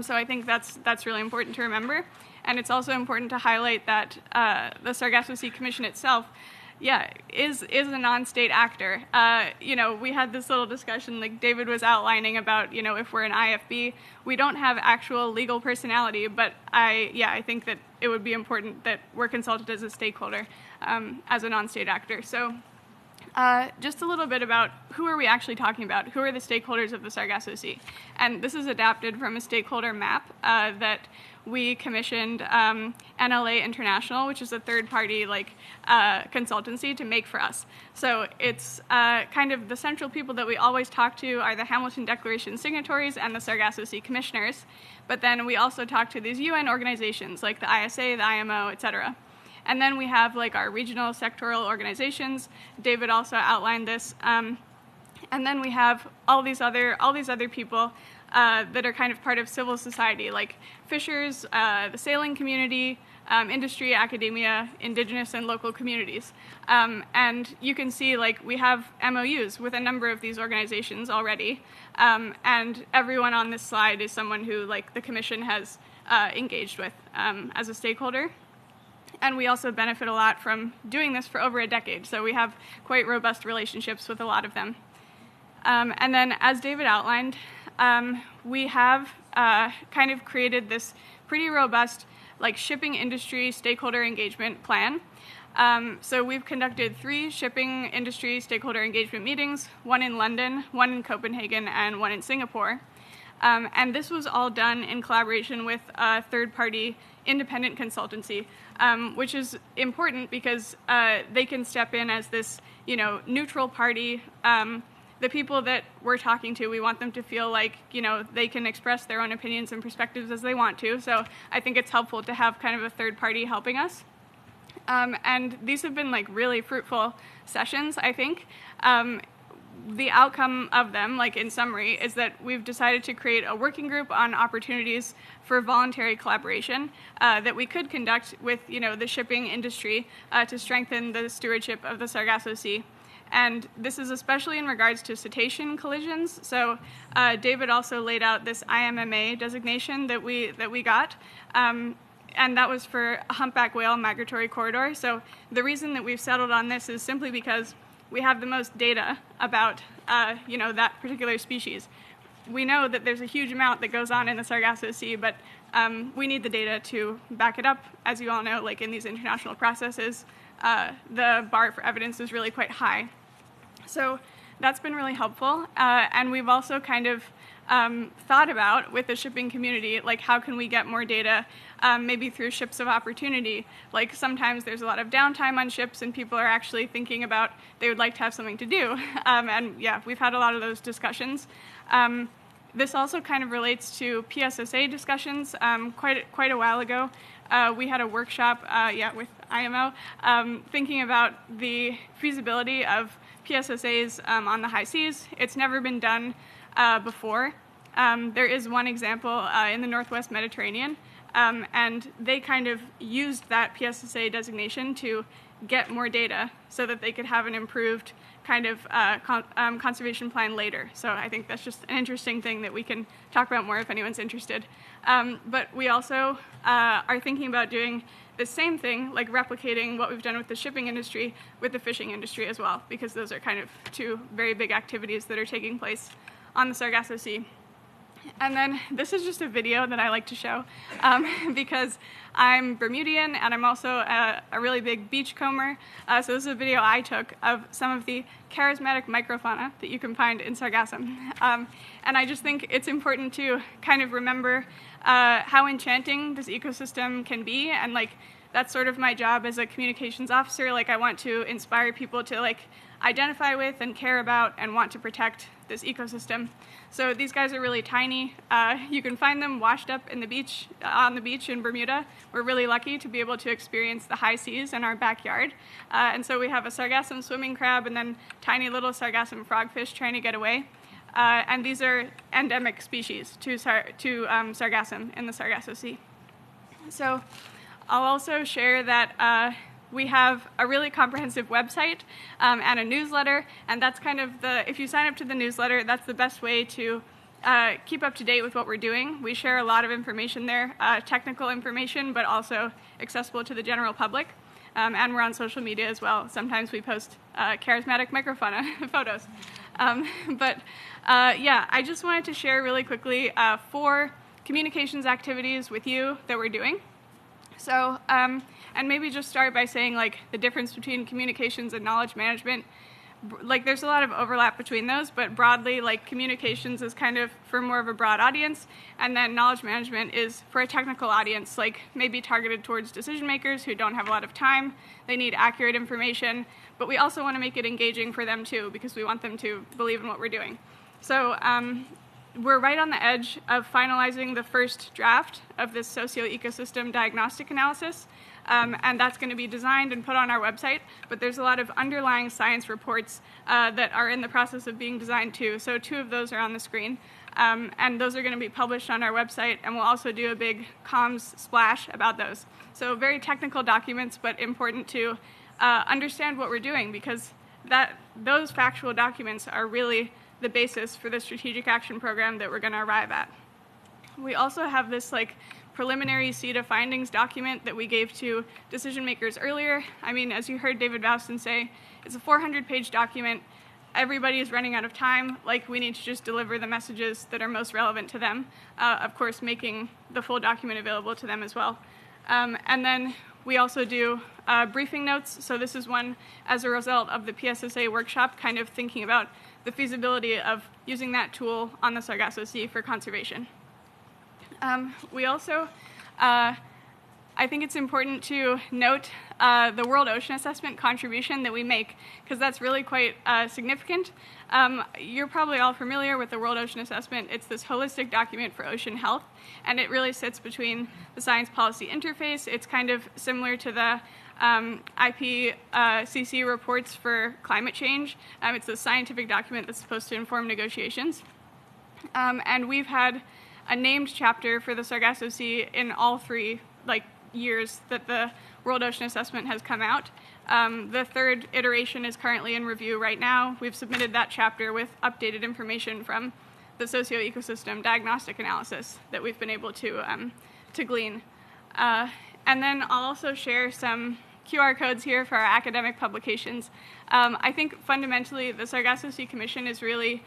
So I think that's really important to remember. And it's also important to highlight that the Sargasso Sea Commission itself, is a non-state actor. We had this little discussion David was outlining about, if we're an IFB, we don't have actual legal personality, but I think that it would be important that we're consulted as a stakeholder, as a non-state actor. So just a little bit about who are we actually talking about? Who are the stakeholders of the Sargasso Sea? And this is adapted from a stakeholder map that we commissioned NLA International, which is a third-party consultancy, to make for us. So it's kind of the central people that we always talk to are the Hamilton Declaration signatories and the Sargasso Sea commissioners. But then we also talk to these UN organizations like the ISA, the IMO, et cetera. And then we have our regional sectoral organizations. David also outlined this. And then we have all these other people that are kind of part of civil society, like fishers, the sailing community, industry, academia, indigenous and local communities. And you can see we have MOUs with a number of these organizations already. And everyone on this slide is someone who the Commission has engaged with as a stakeholder. And we also benefit a lot from doing this for over a decade. So we have quite robust relationships with a lot of them. And then, as David outlined, we have kind of created this pretty robust shipping industry stakeholder engagement plan. So we've conducted 3 shipping industry stakeholder engagement meetings, 1 in London, 1 in Copenhagen, and 1 in Singapore. And this was all done in collaboration with a third-party independent consultancy, which is important because they can step in as this, neutral party. The people that we're talking to, we want them to feel they can express their own opinions and perspectives as they want to. So I think it's helpful to have kind of a third party helping us. And these have been really fruitful sessions, I think. the outcome of them, like in summary, is that we've decided to create a working group on opportunities for voluntary collaboration that we could conduct with, the shipping industry to strengthen the stewardship of the Sargasso Sea. And this is especially in regards to cetacean collisions. So David also laid out this IMMA designation that we got. And that was for a humpback whale migratory corridor. So the reason that we've settled on this is simply because we have the most data about, that particular species. We know that there's a huge amount that goes on in the Sargasso Sea, but we need the data to back it up. As you all know, like in these international processes, the bar for evidence is really quite high. So that's been really helpful. And we've also kind of thought about with the shipping community, like how can we get more data, maybe through ships of opportunity. Like sometimes there's a lot of downtime on ships and people are actually thinking about they would like to have something to do. And yeah, we've had a lot of those discussions. This also kind of relates to PSSA discussions. Quite a while ago, we had a workshop with IMO thinking about the feasibility of PSSAs on the high seas. It's never been done before. There is one example in the Northwest Mediterranean, and they kind of used that PSSA designation to get more data so that they could have an improved kind of conservation plan later. So I think that's just an interesting thing that we can talk about more if anyone's interested. But we also are thinking about doing the same thing, like replicating what we've done with the shipping industry with the fishing industry as well, because those are kind of two very big activities that are taking place on the Sargasso Sea. And then this is just a video that I like to show because I'm Bermudian and I'm also a really big beachcomber. So this is a video I took of some of the charismatic microfauna that you can find in Sargasso. And I just think it's important to kind of remember how enchanting this ecosystem can be, and like that's sort of my job as a communications officer. Like I want to inspire people to like identify with and care about and want to protect this ecosystem. So these guys are really tiny. You can find them washed up on the beach in Bermuda. We're really lucky to be able to experience the high seas in our backyard. And so we have a Sargassum swimming crab and then tiny little Sargassum frogfish trying to get away. And these are endemic species to Sargassum in the Sargasso Sea. So I'll also share that we have a really comprehensive website and a newsletter, and that's kind of if you sign up to the newsletter, that's the best way to keep up to date with what we're doing. We share a lot of information there, technical information, but also accessible to the general public. And we're on social media as well. Sometimes we post charismatic microfauna photos. I just wanted to share really quickly 4 communications activities with you that we're doing. So, and maybe just start by saying like the difference between communications and knowledge management. Like there's a lot of overlap between those, but broadly like communications is kind of for more of a broad audience, and then knowledge management is for a technical audience, like maybe targeted towards decision makers who don't have a lot of time. They need accurate information, but we also want to make it engaging for them too, because we want them to believe in what we're doing. So we're right on the edge of finalizing the first draft of this socio-ecosystem diagnostic analysis, and that's going to be designed and put on our website, but there's a lot of underlying science reports that are in the process of being designed too. So 2 of those are on the screen, and those are going to be published on our website, and we'll also do a big comms splash about those. So very technical documents, but important to understand what we're doing, because those factual documents are really the basis for the strategic action program that we're going to arrive at. We also have this like preliminary SEDA findings document that we gave to decision makers earlier. I mean, as you heard David Vouston say, it's a 400-page document. Everybody is running out of time. Like, we need to just deliver the messages that are most relevant to them. Of course, making the full document available to them as well. And then we also do briefing notes. So this is one as a result of the PSSA workshop, kind of thinking about the feasibility of using that tool on the Sargasso Sea for conservation. We also, I think it's important to note the World Ocean Assessment contribution that we make, because that's really quite significant. You're probably all familiar with the World Ocean Assessment. It's this holistic document for ocean health, and it really sits between the science policy interface. It's kind of similar to the IPCC reports for climate change. It's a scientific document that's supposed to inform negotiations. And we've had a named chapter for the Sargasso Sea in all 3 years that the World Ocean Assessment has come out. The 3rd iteration is currently in review right now. We've submitted that chapter with updated information from the socio-ecosystem diagnostic analysis that we've been able to glean. And then I'll also share some QR codes here for our academic publications. I think fundamentally the Sargasso Sea Commission is really,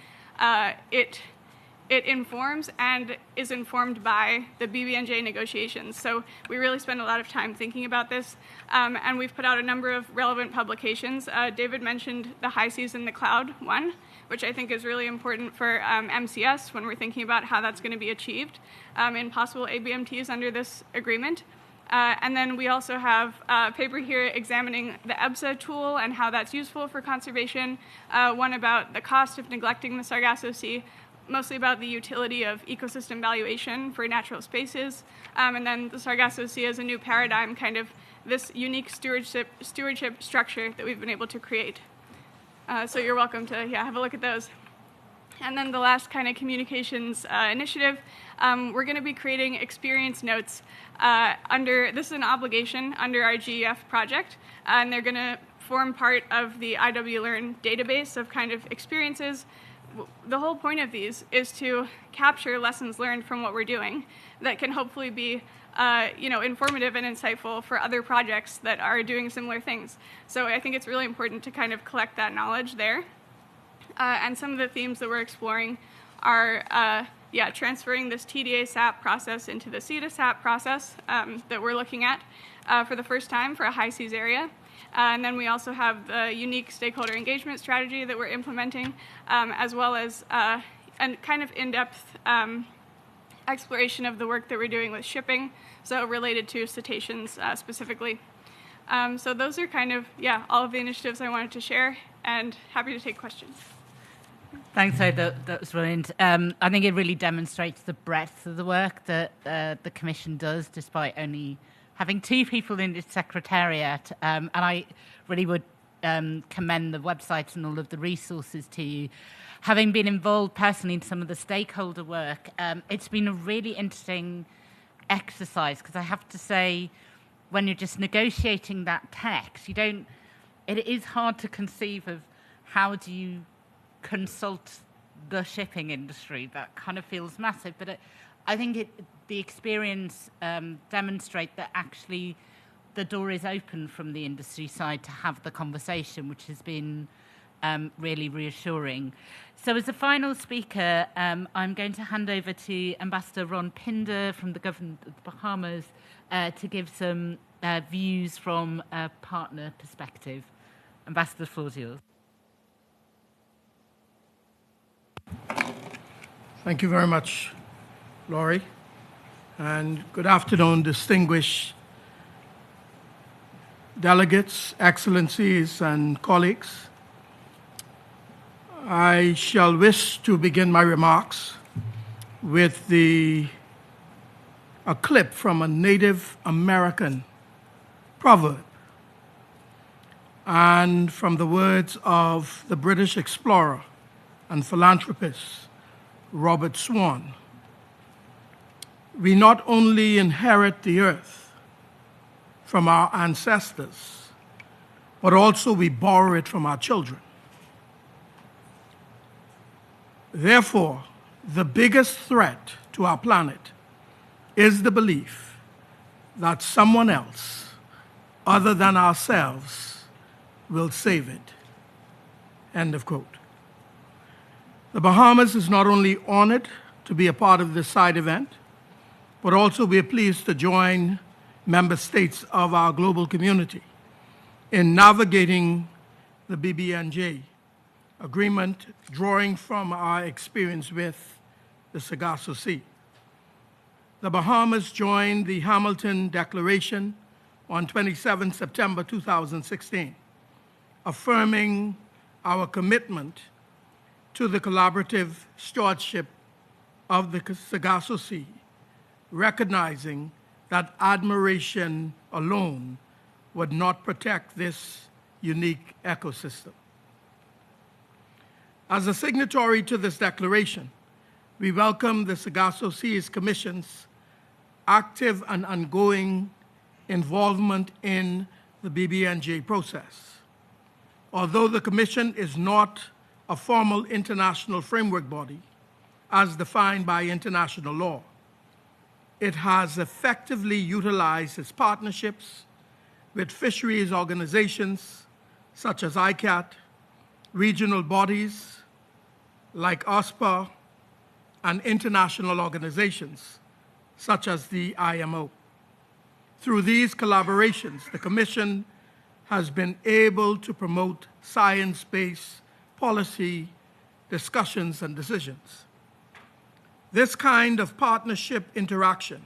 it informs and is informed by the BBNJ negotiations. So we really spend a lot of time thinking about this, and we've put out a number of relevant publications. David mentioned the High Seas in the Cloud one, which I think is really important for MCS when we're thinking about how that's going to be achieved in possible ABMTs under this agreement. And then we also have a paper here examining the EBSA tool and how that's useful for conservation, one about the cost of neglecting the Sargasso Sea, mostly about the utility of ecosystem valuation for natural spaces, and then the Sargasso Sea as a new paradigm, kind of this unique stewardship structure that we've been able to create. So you're welcome to have a look at those. And then the last kind of communications initiative, we're going to be creating experience notes this is an obligation under our GEF project, and they're going to form part of the IWLearn database of kind of experiences. The whole point of these is to capture lessons learned from what we're doing that can hopefully be informative and insightful for other projects that are doing similar things. So I think it's really important to kind of collect that knowledge there. And some of the themes that we're exploring are transferring this TDA SAP process into the SEDA SAP process that we're looking at for the first time for a high seas area. And then we also have the unique stakeholder engagement strategy that we're implementing, as well as a kind of in-depth exploration of the work that we're doing with shipping, so related to cetaceans specifically. So those are kind of, all of the initiatives I wanted to share, and happy to take questions. Thanks, so that was brilliant. I think it really demonstrates the breadth of the work that the Commission does, despite only having 2 people in its secretariat. And I really would commend the website and all of the resources to you. Having been involved personally in some of the stakeholder work, it's been a really interesting exercise, because I have to say, when you're just negotiating that text, it is hard to conceive of how do you consult the shipping industry. That kind of feels massive, but I think the experience demonstrate that actually the door is open from the industry side to have the conversation, which has been really reassuring. So as a final speaker, I'm going to hand over to Ambassador Ron Pinder from the government of the Bahamas to give some views from a partner perspective. Ambassador, the floor is yours. Thank you very much, Laurie, and good afternoon, distinguished delegates, excellencies, and colleagues. I shall wish to begin my remarks with a clip from a Native American proverb and from the words of the British explorer and philanthropist Robert Swan. We not only inherit the earth from our ancestors, but also we borrow it from our children. Therefore, the biggest threat to our planet is the belief that someone else, other than ourselves, will save it. End of quote. The Bahamas is not only honored to be a part of this side event, but also we are pleased to join member states of our global community in navigating the BBNJ agreement, drawing from our experience with the Sargasso Sea. The Bahamas joined the Hamilton Declaration on 27 September 2016, affirming our commitment to the collaborative stewardship of the Sargasso Sea, recognizing that admiration alone would not protect this unique ecosystem. As a signatory to this declaration, we welcome the Sargasso Sea Commission's active and ongoing involvement in the BBNJ process. Although the Commission is not a formal international framework body, as defined by international law, it has effectively utilized its partnerships with fisheries organizations such as ICAT, regional bodies like OSPA, and international organizations such as the IMO. Through these collaborations, the Commission has been able to promote science-based policy discussions and decisions. This kind of partnership interaction,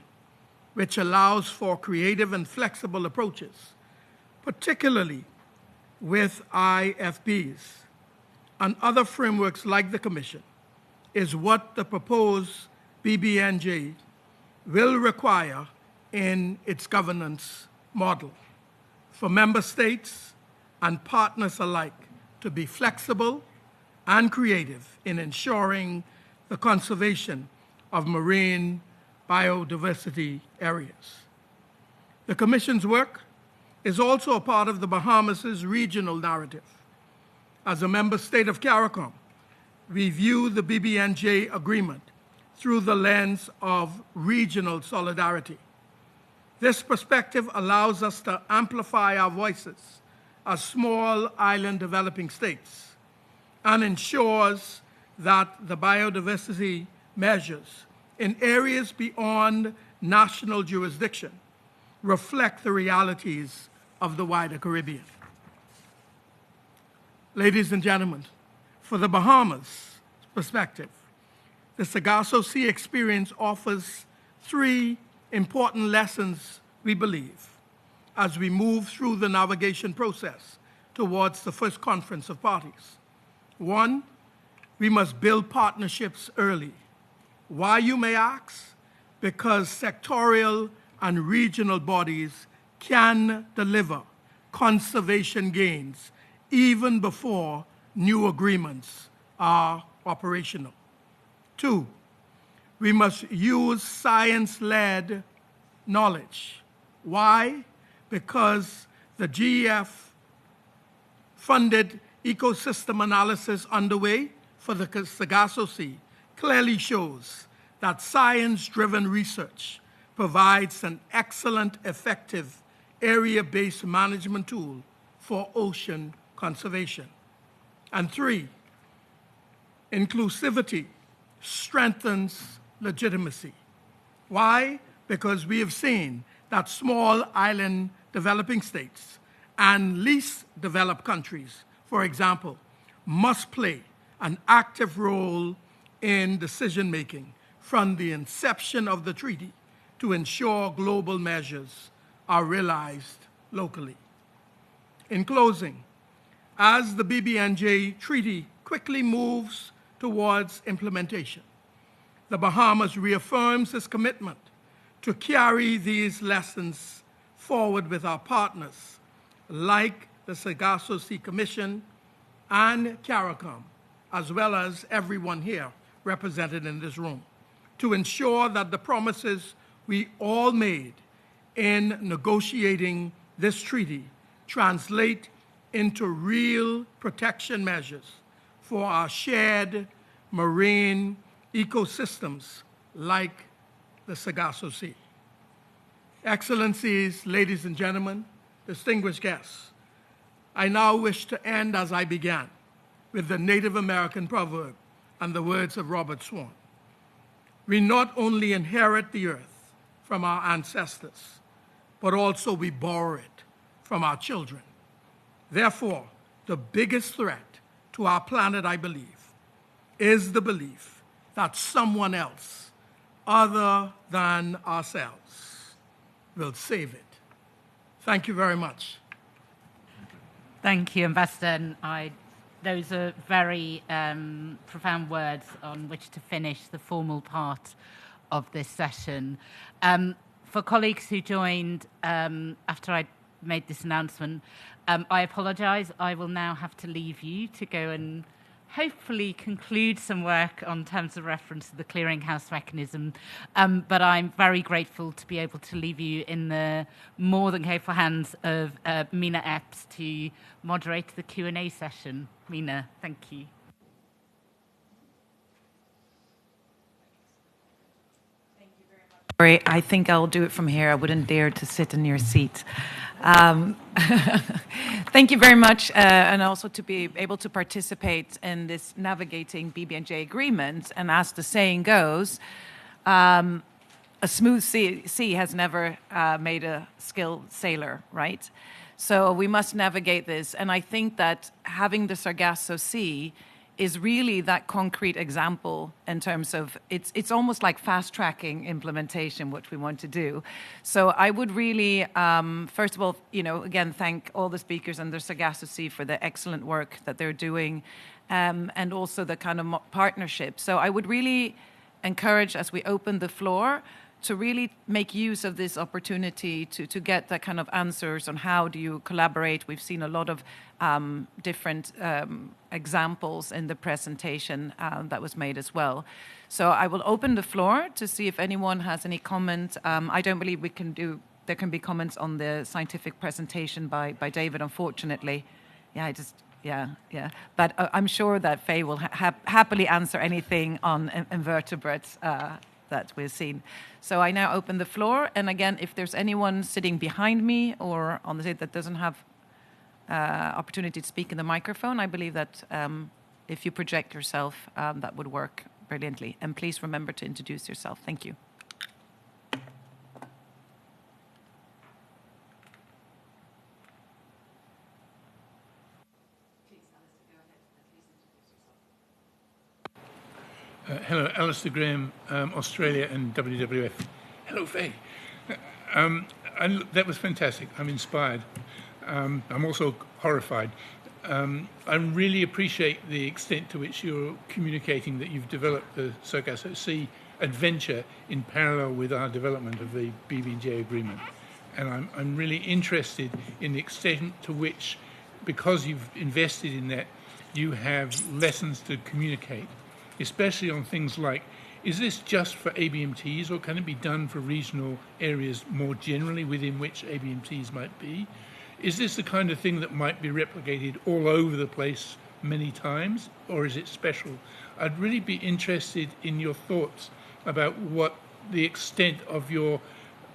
which allows for creative and flexible approaches, particularly with IFBs and other frameworks like the Commission, is what the proposed BBNJ will require in its governance model for member states and partners alike to be flexible and creative in ensuring the conservation of marine biodiversity areas. The Commission's work is also a part of the Bahamas' regional narrative. As a member state of CARICOM, we view the BBNJ agreement through the lens of regional solidarity. This perspective allows us to amplify our voices as small island developing states and ensures that the biodiversity measures in areas beyond national jurisdiction reflect the realities of the wider Caribbean. Ladies and gentlemen, for the Bahamas perspective, the Sargasso Sea experience offers three important lessons, we believe, as we move through the navigation process towards the first conference of parties. One, we must build partnerships early. Why, you may ask? Because sectorial and regional bodies can deliver conservation gains even before new agreements are operational. Two, we must use science-led knowledge. Why? Because the GEF funded ecosystem analysis underway for the Sargasso Sea clearly shows that science-driven research provides an excellent, effective, area-based management tool for ocean conservation. And three, inclusivity strengthens legitimacy. Why? Because we have seen that small island developing states and least developed countries, for example, must play an active role in decision-making from the inception of the treaty to ensure global measures are realized locally. In closing, as the BBNJ treaty quickly moves towards implementation, the Bahamas reaffirms its commitment to carry these lessons forward with our partners, like the Sargasso Sea Commission and CARICOM, as well as everyone here represented in this room, to ensure that the promises we all made in negotiating this treaty translate into real protection measures for our shared marine ecosystems like the Sargasso Sea. Excellencies, ladies and gentlemen, distinguished guests, I now wish to end as I began, with the Native American proverb and the words of Robert Swan. We not only inherit the earth from our ancestors, but also we borrow it from our children. Therefore, the biggest threat to our planet, I believe, is the belief that someone else, other than ourselves, will save it. Thank you very much. Thank you, Ambassador. Those are very profound words on which to finish the formal part of this session. For colleagues who joined after I made this announcement. I apologise. I will now have to leave you to go and hopefully conclude some work on terms of reference to the clearinghouse mechanism. But I'm very grateful to be able to leave you in the more than capable hands of Mina Epps to moderate the Q&A session. Mina, thank you. I think I'll do it from here. I wouldn't dare to sit in your seat. Thank you very much, and also to be able to participate in this navigating BBNJ agreement. And as the saying goes, a smooth sea has never made a skilled sailor, right? So we must navigate this. And I think that having the Sargasso Sea is really that concrete example in terms of it's almost like fast-tracking implementation, what we want to do. So I would really, first of all, again, thank all the speakers and the Sargasso Sea for the excellent work that they're doing, and also the kind of partnership. So I would really encourage, as we open the floor, to really make use of this opportunity to get that kind of answers on how do you collaborate. We've seen a lot of different examples in the presentation that was made as well. So I will open the floor to see if anyone has any comment. I don't believe there can be comments on the scientific presentation by David, unfortunately. Yeah. But I'm sure that Faye will happily answer anything on invertebrates that we've seen. So I now open the floor, and again, if there's anyone sitting behind me or on the side that doesn't have opportunity to speak in the microphone, I believe that if you project yourself, that would work brilliantly. And please remember to introduce yourself. Thank you. Hello, Alistair Graham, Australia and WWF. Hello, Faye. That was fantastic. I'm inspired. I'm also horrified. I really appreciate the extent to which you're communicating that you've developed the Sargasso Sea adventure in parallel with our development of the BBNJ agreement. And I'm really interested in the extent to which, because you've invested in that, you have lessons to communicate, especially on things like, is this just for ABMTs, or can it be done for regional areas more generally within which ABMTs might be? Is this the kind of thing that might be replicated all over the place many times, or is it special? I'd really be interested in your thoughts about what the extent of your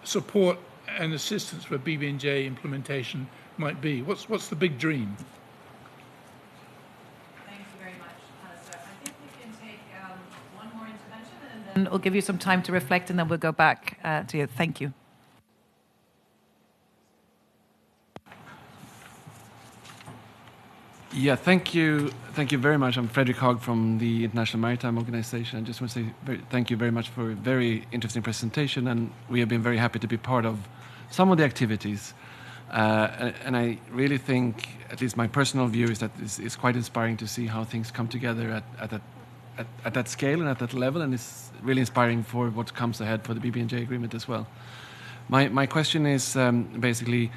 support and assistance for BBNJ implementation might be. What's the big dream? And we'll give you some time to reflect, and then we'll go back to you. Thank you. Yeah, thank you. Thank you very much. I'm Frederick Hogg from the International Maritime Organization. I just want to say thank you very much for a very interesting presentation, and we have been very happy to be part of some of the activities. And I really think, at least my personal view, is that it's quite inspiring to see how things come together at that scale and at that level, and it's really inspiring for what comes ahead for the BBNJ agreement as well. My question is basically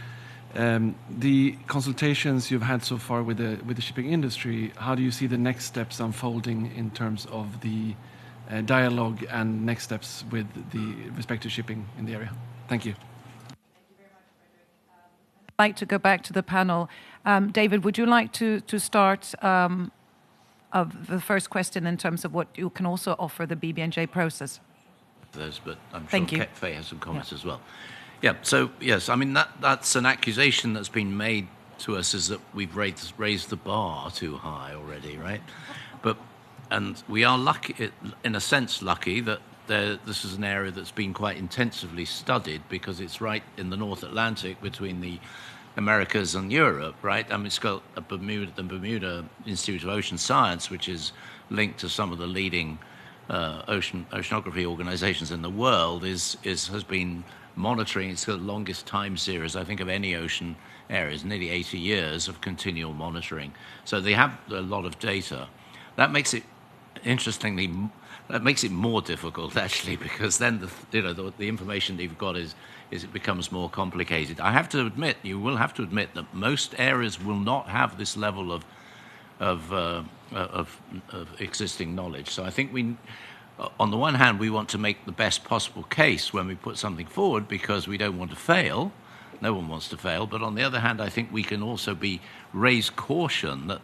the consultations you've had so far with the shipping industry. How do you see the next steps unfolding in terms of the dialogue and next steps with the respect to shipping in the area? Thank you. I'd like to go back to the panel. David, would you like to start of the first question in terms of what you can also offer the BBNJ process? But I'm sure Faye has some comments as well. Yeah, so yes, I mean that's an accusation that's been made to us, is that we've raised the bar too high already, right? And we are lucky, in a sense lucky, that this is an area that's been quite intensively studied, because it's right in the North Atlantic between the Americas and Europe, right? I mean, it's got the Bermuda Institute of Ocean Science, which is linked to some of the leading oceanography organizations in the world, has been monitoring. It's the longest time series, I think, of any ocean areas, nearly 80 years of continual monitoring. So they have a lot of data. That makes it, interestingly, that makes it more difficult, actually, because then the information that you've got is it becomes more complicated. I have to admit, you will have to admit that most areas will not have this level of existing knowledge. So I think on the one hand, we want to make the best possible case when we put something forward because we don't want to fail. No one wants to fail. But on the other hand, I think we can also raise caution that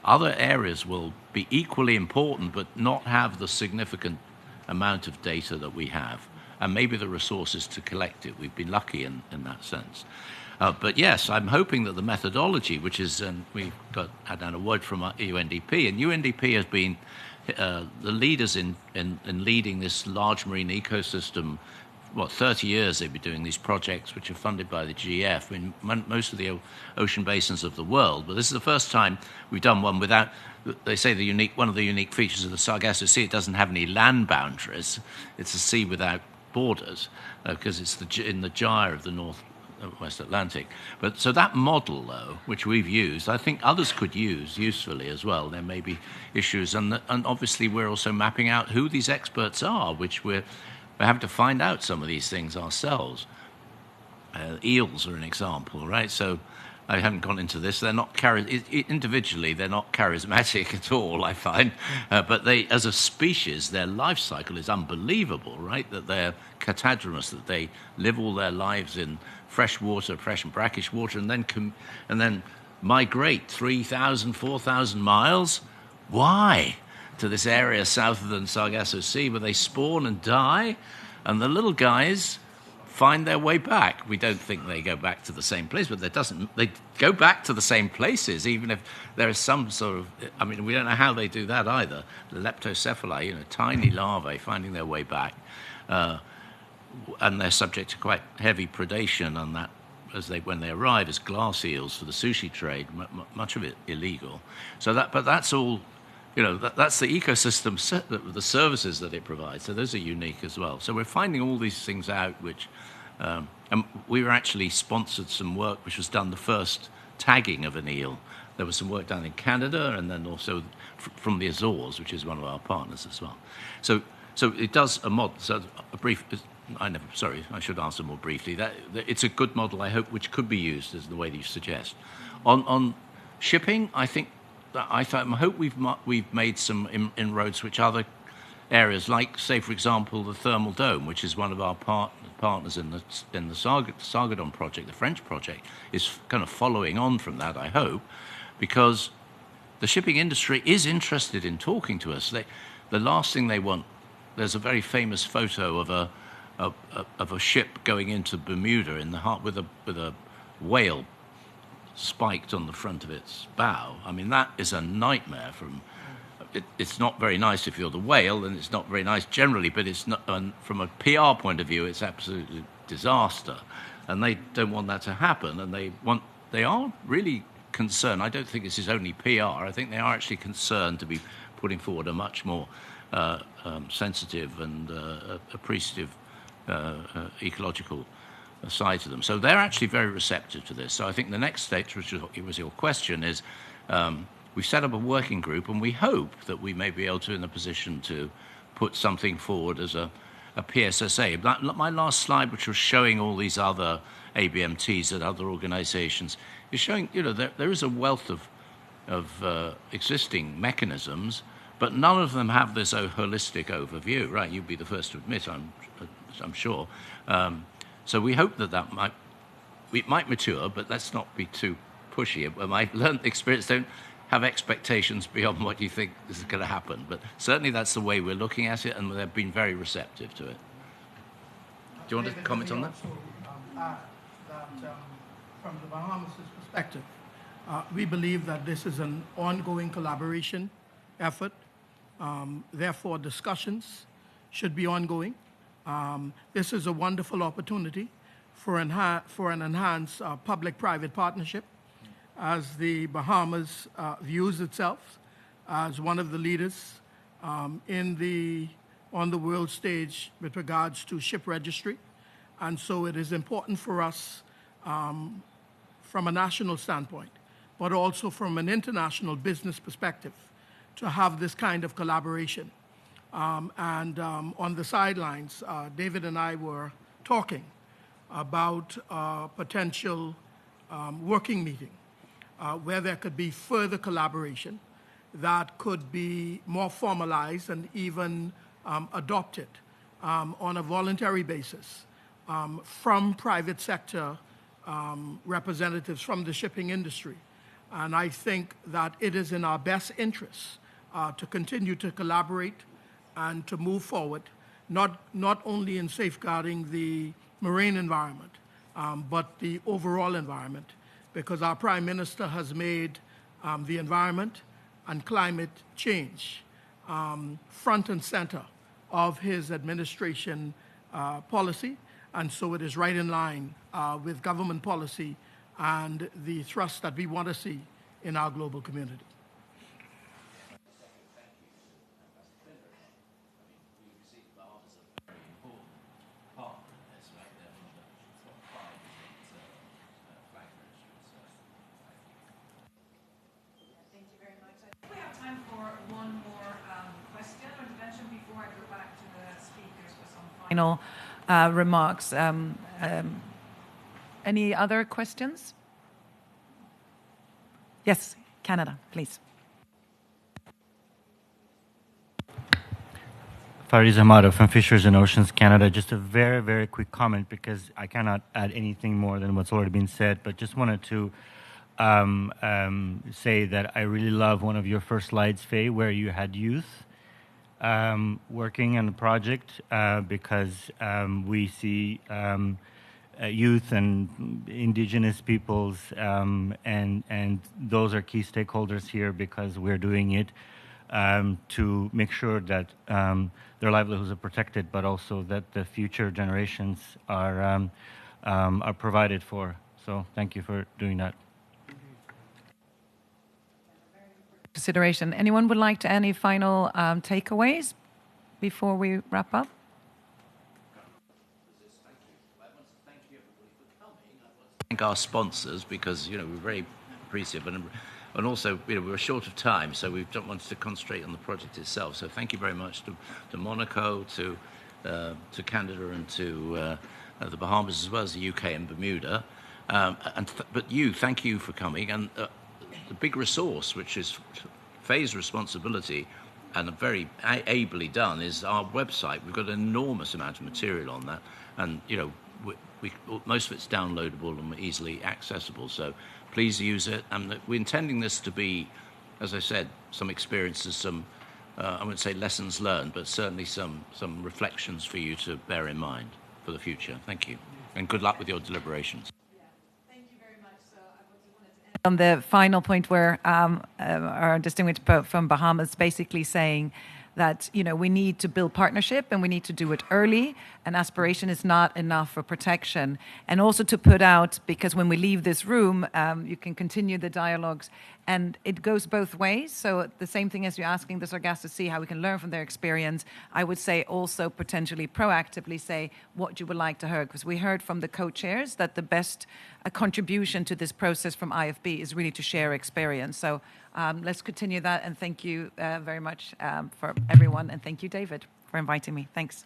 other areas will be equally important but not have the significant amount of data that we have, and maybe the resources to collect it. We've been lucky in that sense. But yes, I'm hoping that the methodology, which is, and we had an award from UNDP, and UNDP has been the leaders in leading this large marine ecosystem. 30 years they've been doing these projects which are funded by the GF in most of the ocean basins of the world. But this is the first time we've done one without, they say one of the unique features of the Sargasso Sea, it doesn't have any land boundaries. It's a sea without borders because it's in the gyre of the Northwest Atlantic. But so that model, though, which we've used, I think others could use usefully as well. There may be issues. And obviously we're also mapping out who these experts are, which we have to find out some of these things ourselves. Eels are an example, right? So I haven't gone into this. They're not individually, they're not charismatic at all, I find. But they, as a species, their life cycle is unbelievable, right? That they're catadromous, that they live all their lives in fresh water, fresh and brackish water, and then migrate 3,000, 4,000 miles. Why? To this area south of the Sargasso Sea where they spawn and die, and the little guys find their way back. We don't think they go back to the same place, but they go back to the same places, even if there is some sort of, we don't know how they do that either. The leptocephali, tiny larvae finding their way back, and they're subject to quite heavy predation on that when they arrive as glass eels for the sushi trade, much of it illegal. But that's all. That's the ecosystem, the services that it provides. So those are unique as well. So we're finding all these things out, which, and we were actually sponsored some work which was done the first tagging of an eel. There was some work done in Canada and then also from the Azores, which is one of our partners as well. So it does a model. So a brief. I should answer more briefly. It's a good model, I hope, which could be used as the way that you suggest. On shipping, I hope we've made some inroads which other areas, like, say, for example, the thermal dome, which is one of our partners in the Sargadon project, the French project, is kind of following on from that, I hope, because the shipping industry is interested in talking to us. The last thing they want, there's a very famous photo of a ship going into Bermuda in the heart with a whale spiked on the front of its bow. That is a nightmare. It's not very nice if you're the whale, and it's not very nice generally, but it's not, from a PR point of view, it's absolutely disaster. And they don't want that to happen, and they are really concerned. I don't think this is only PR. I think they are actually concerned to be putting forward a much more sensitive and appreciative ecological side to them. So they're actually very receptive to this. So I think the next stage, which was your question, is we've set up a working group, and we hope that we may be able to, in a position to put something forward as a PSSA. My last slide, which was showing all these other ABMTs at other organizations, is showing, there is a wealth of existing mechanisms, but none of them have this holistic overview, right? You'd be the first to admit, I'm sure. So we hope that it might mature, but let's not be too pushy. My learned experience, don't have expectations beyond what you think is going to happen. But certainly that's the way we're looking at it, and they've been very receptive to it. Do you want to comment on that? From the Bahamas' perspective, we believe that this is an ongoing collaboration effort. Therefore, discussions should be ongoing. This is a wonderful opportunity for an enhanced public-private partnership, as the Bahamas views itself as one of the leaders on the world stage with regards to ship registry. And so it is important for us from a national standpoint, but also from an international business perspective, to have this kind of collaboration. On the sidelines, David and I were talking about a potential working meeting where there could be further collaboration that could be more formalized and even adopted on a voluntary basis from private sector representatives from the shipping industry. And I think that it is in our best interest to continue to collaborate and to move forward, not only in safeguarding the marine environment, but the overall environment, because our Prime Minister has made the environment and climate change front and center of his administration policy, and so it is right in line with government policy and the thrust that we want to see in our global community. Final remarks. Any other questions? Yes, Canada, please. Fariz Amado from Fishers and Oceans Canada. Just a very, very quick comment because I cannot add anything more than what's already been said, but just wanted to say that I really love one of your first slides, Faye, where you had youth working on a project because we see youth and indigenous peoples and those are key stakeholders here because we're doing it to make sure that their livelihoods are protected, but also that the future generations are provided for. So thank you for doing that. Consideration. Anyone would like to any final takeaways before we wrap up? Thank our sponsors because we're very appreciative and also we're short of time, so we don't want to concentrate on the project itself. So thank you very much to Monaco, to Canada, and to the Bahamas as well as the UK and Bermuda. But thank you for coming and. The big resource, which is Faye's responsibility and very ably done, is our website. We've got an enormous amount of material on that, and we most of it's downloadable and easily accessible. So please use it. And we're intending this to be, as I said, some experiences, some I wouldn't say lessons learned, but certainly some reflections for you to bear in mind for the future. Thank you, and good luck with your deliberations. On the final point where our distinguished poet from Bahamas basically saying that we need to build partnership and we need to do it early, and aspiration is not enough for protection. And also to put out, because when we leave this room, you can continue the dialogues, and it goes both ways. So the same thing as you're asking the Sargasso Sea how we can learn from their experience, I would say also potentially proactively say what you would like to hear, because we heard from the co-chairs that the best contribution to this process from IFB is really to share experience. So let's continue that, and thank you very much for everyone, and thank you, David, for inviting me. Thanks.